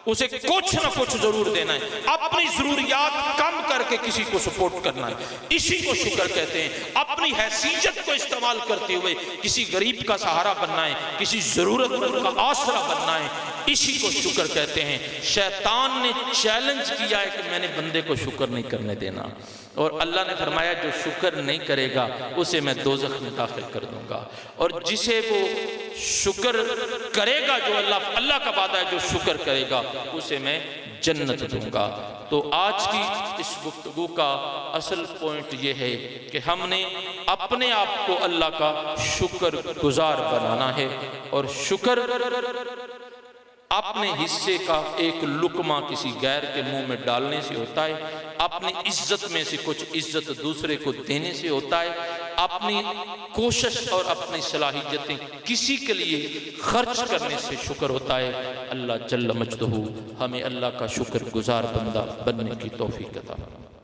اسے کچھ نہ کچھ ضرور دینا ہے، اپنی ضروریات کم کر کے کسی کو سپورٹ کرنا ہے. اسی کو شکر کہتے ہیں. اپنی حیثیت کو استعمال کرتے ہوئے کسی غریب کا سہارا بننا ہے، کسی ضرورت مند کا آسرا بننا ہے، اسی کو شکر کہتے ہیں. شیطان نے چیلنج کیا ہے کہ میں نے بندے کو شکر نہیں کرنے دینا اور اللہ نے فرمایا جو شکر نہیں کرے گا اسے میں دوزخ میں داخل کر دوں گا اور جسے وہ شکر کرے گا جو اللہ کا وعدہ ہے جو شکر کرے گا اسے میں جنت دوں گا. تو آج کی اس گفتگو کا اصل پوائنٹ یہ ہے کہ ہم نے اپنے آپ کو اللہ کا شکر گزار بنانا ہے اور شکر اپنے حصے کا ایک لقمہ کسی غیر کے منہ میں ڈالنے سے ہوتا ہے، اپنی عزت میں سے کچھ عزت دوسرے کو دینے سے ہوتا ہے، اپنی کوشش اور اپنی صلاحیتیں کسی کے لیے خرچ کرنے سے شکر ہوتا ہے. اللہ جل مجدہ ہمیں اللہ کا شکر گزار بندہ بننے کی توفیق عطا فرمائے.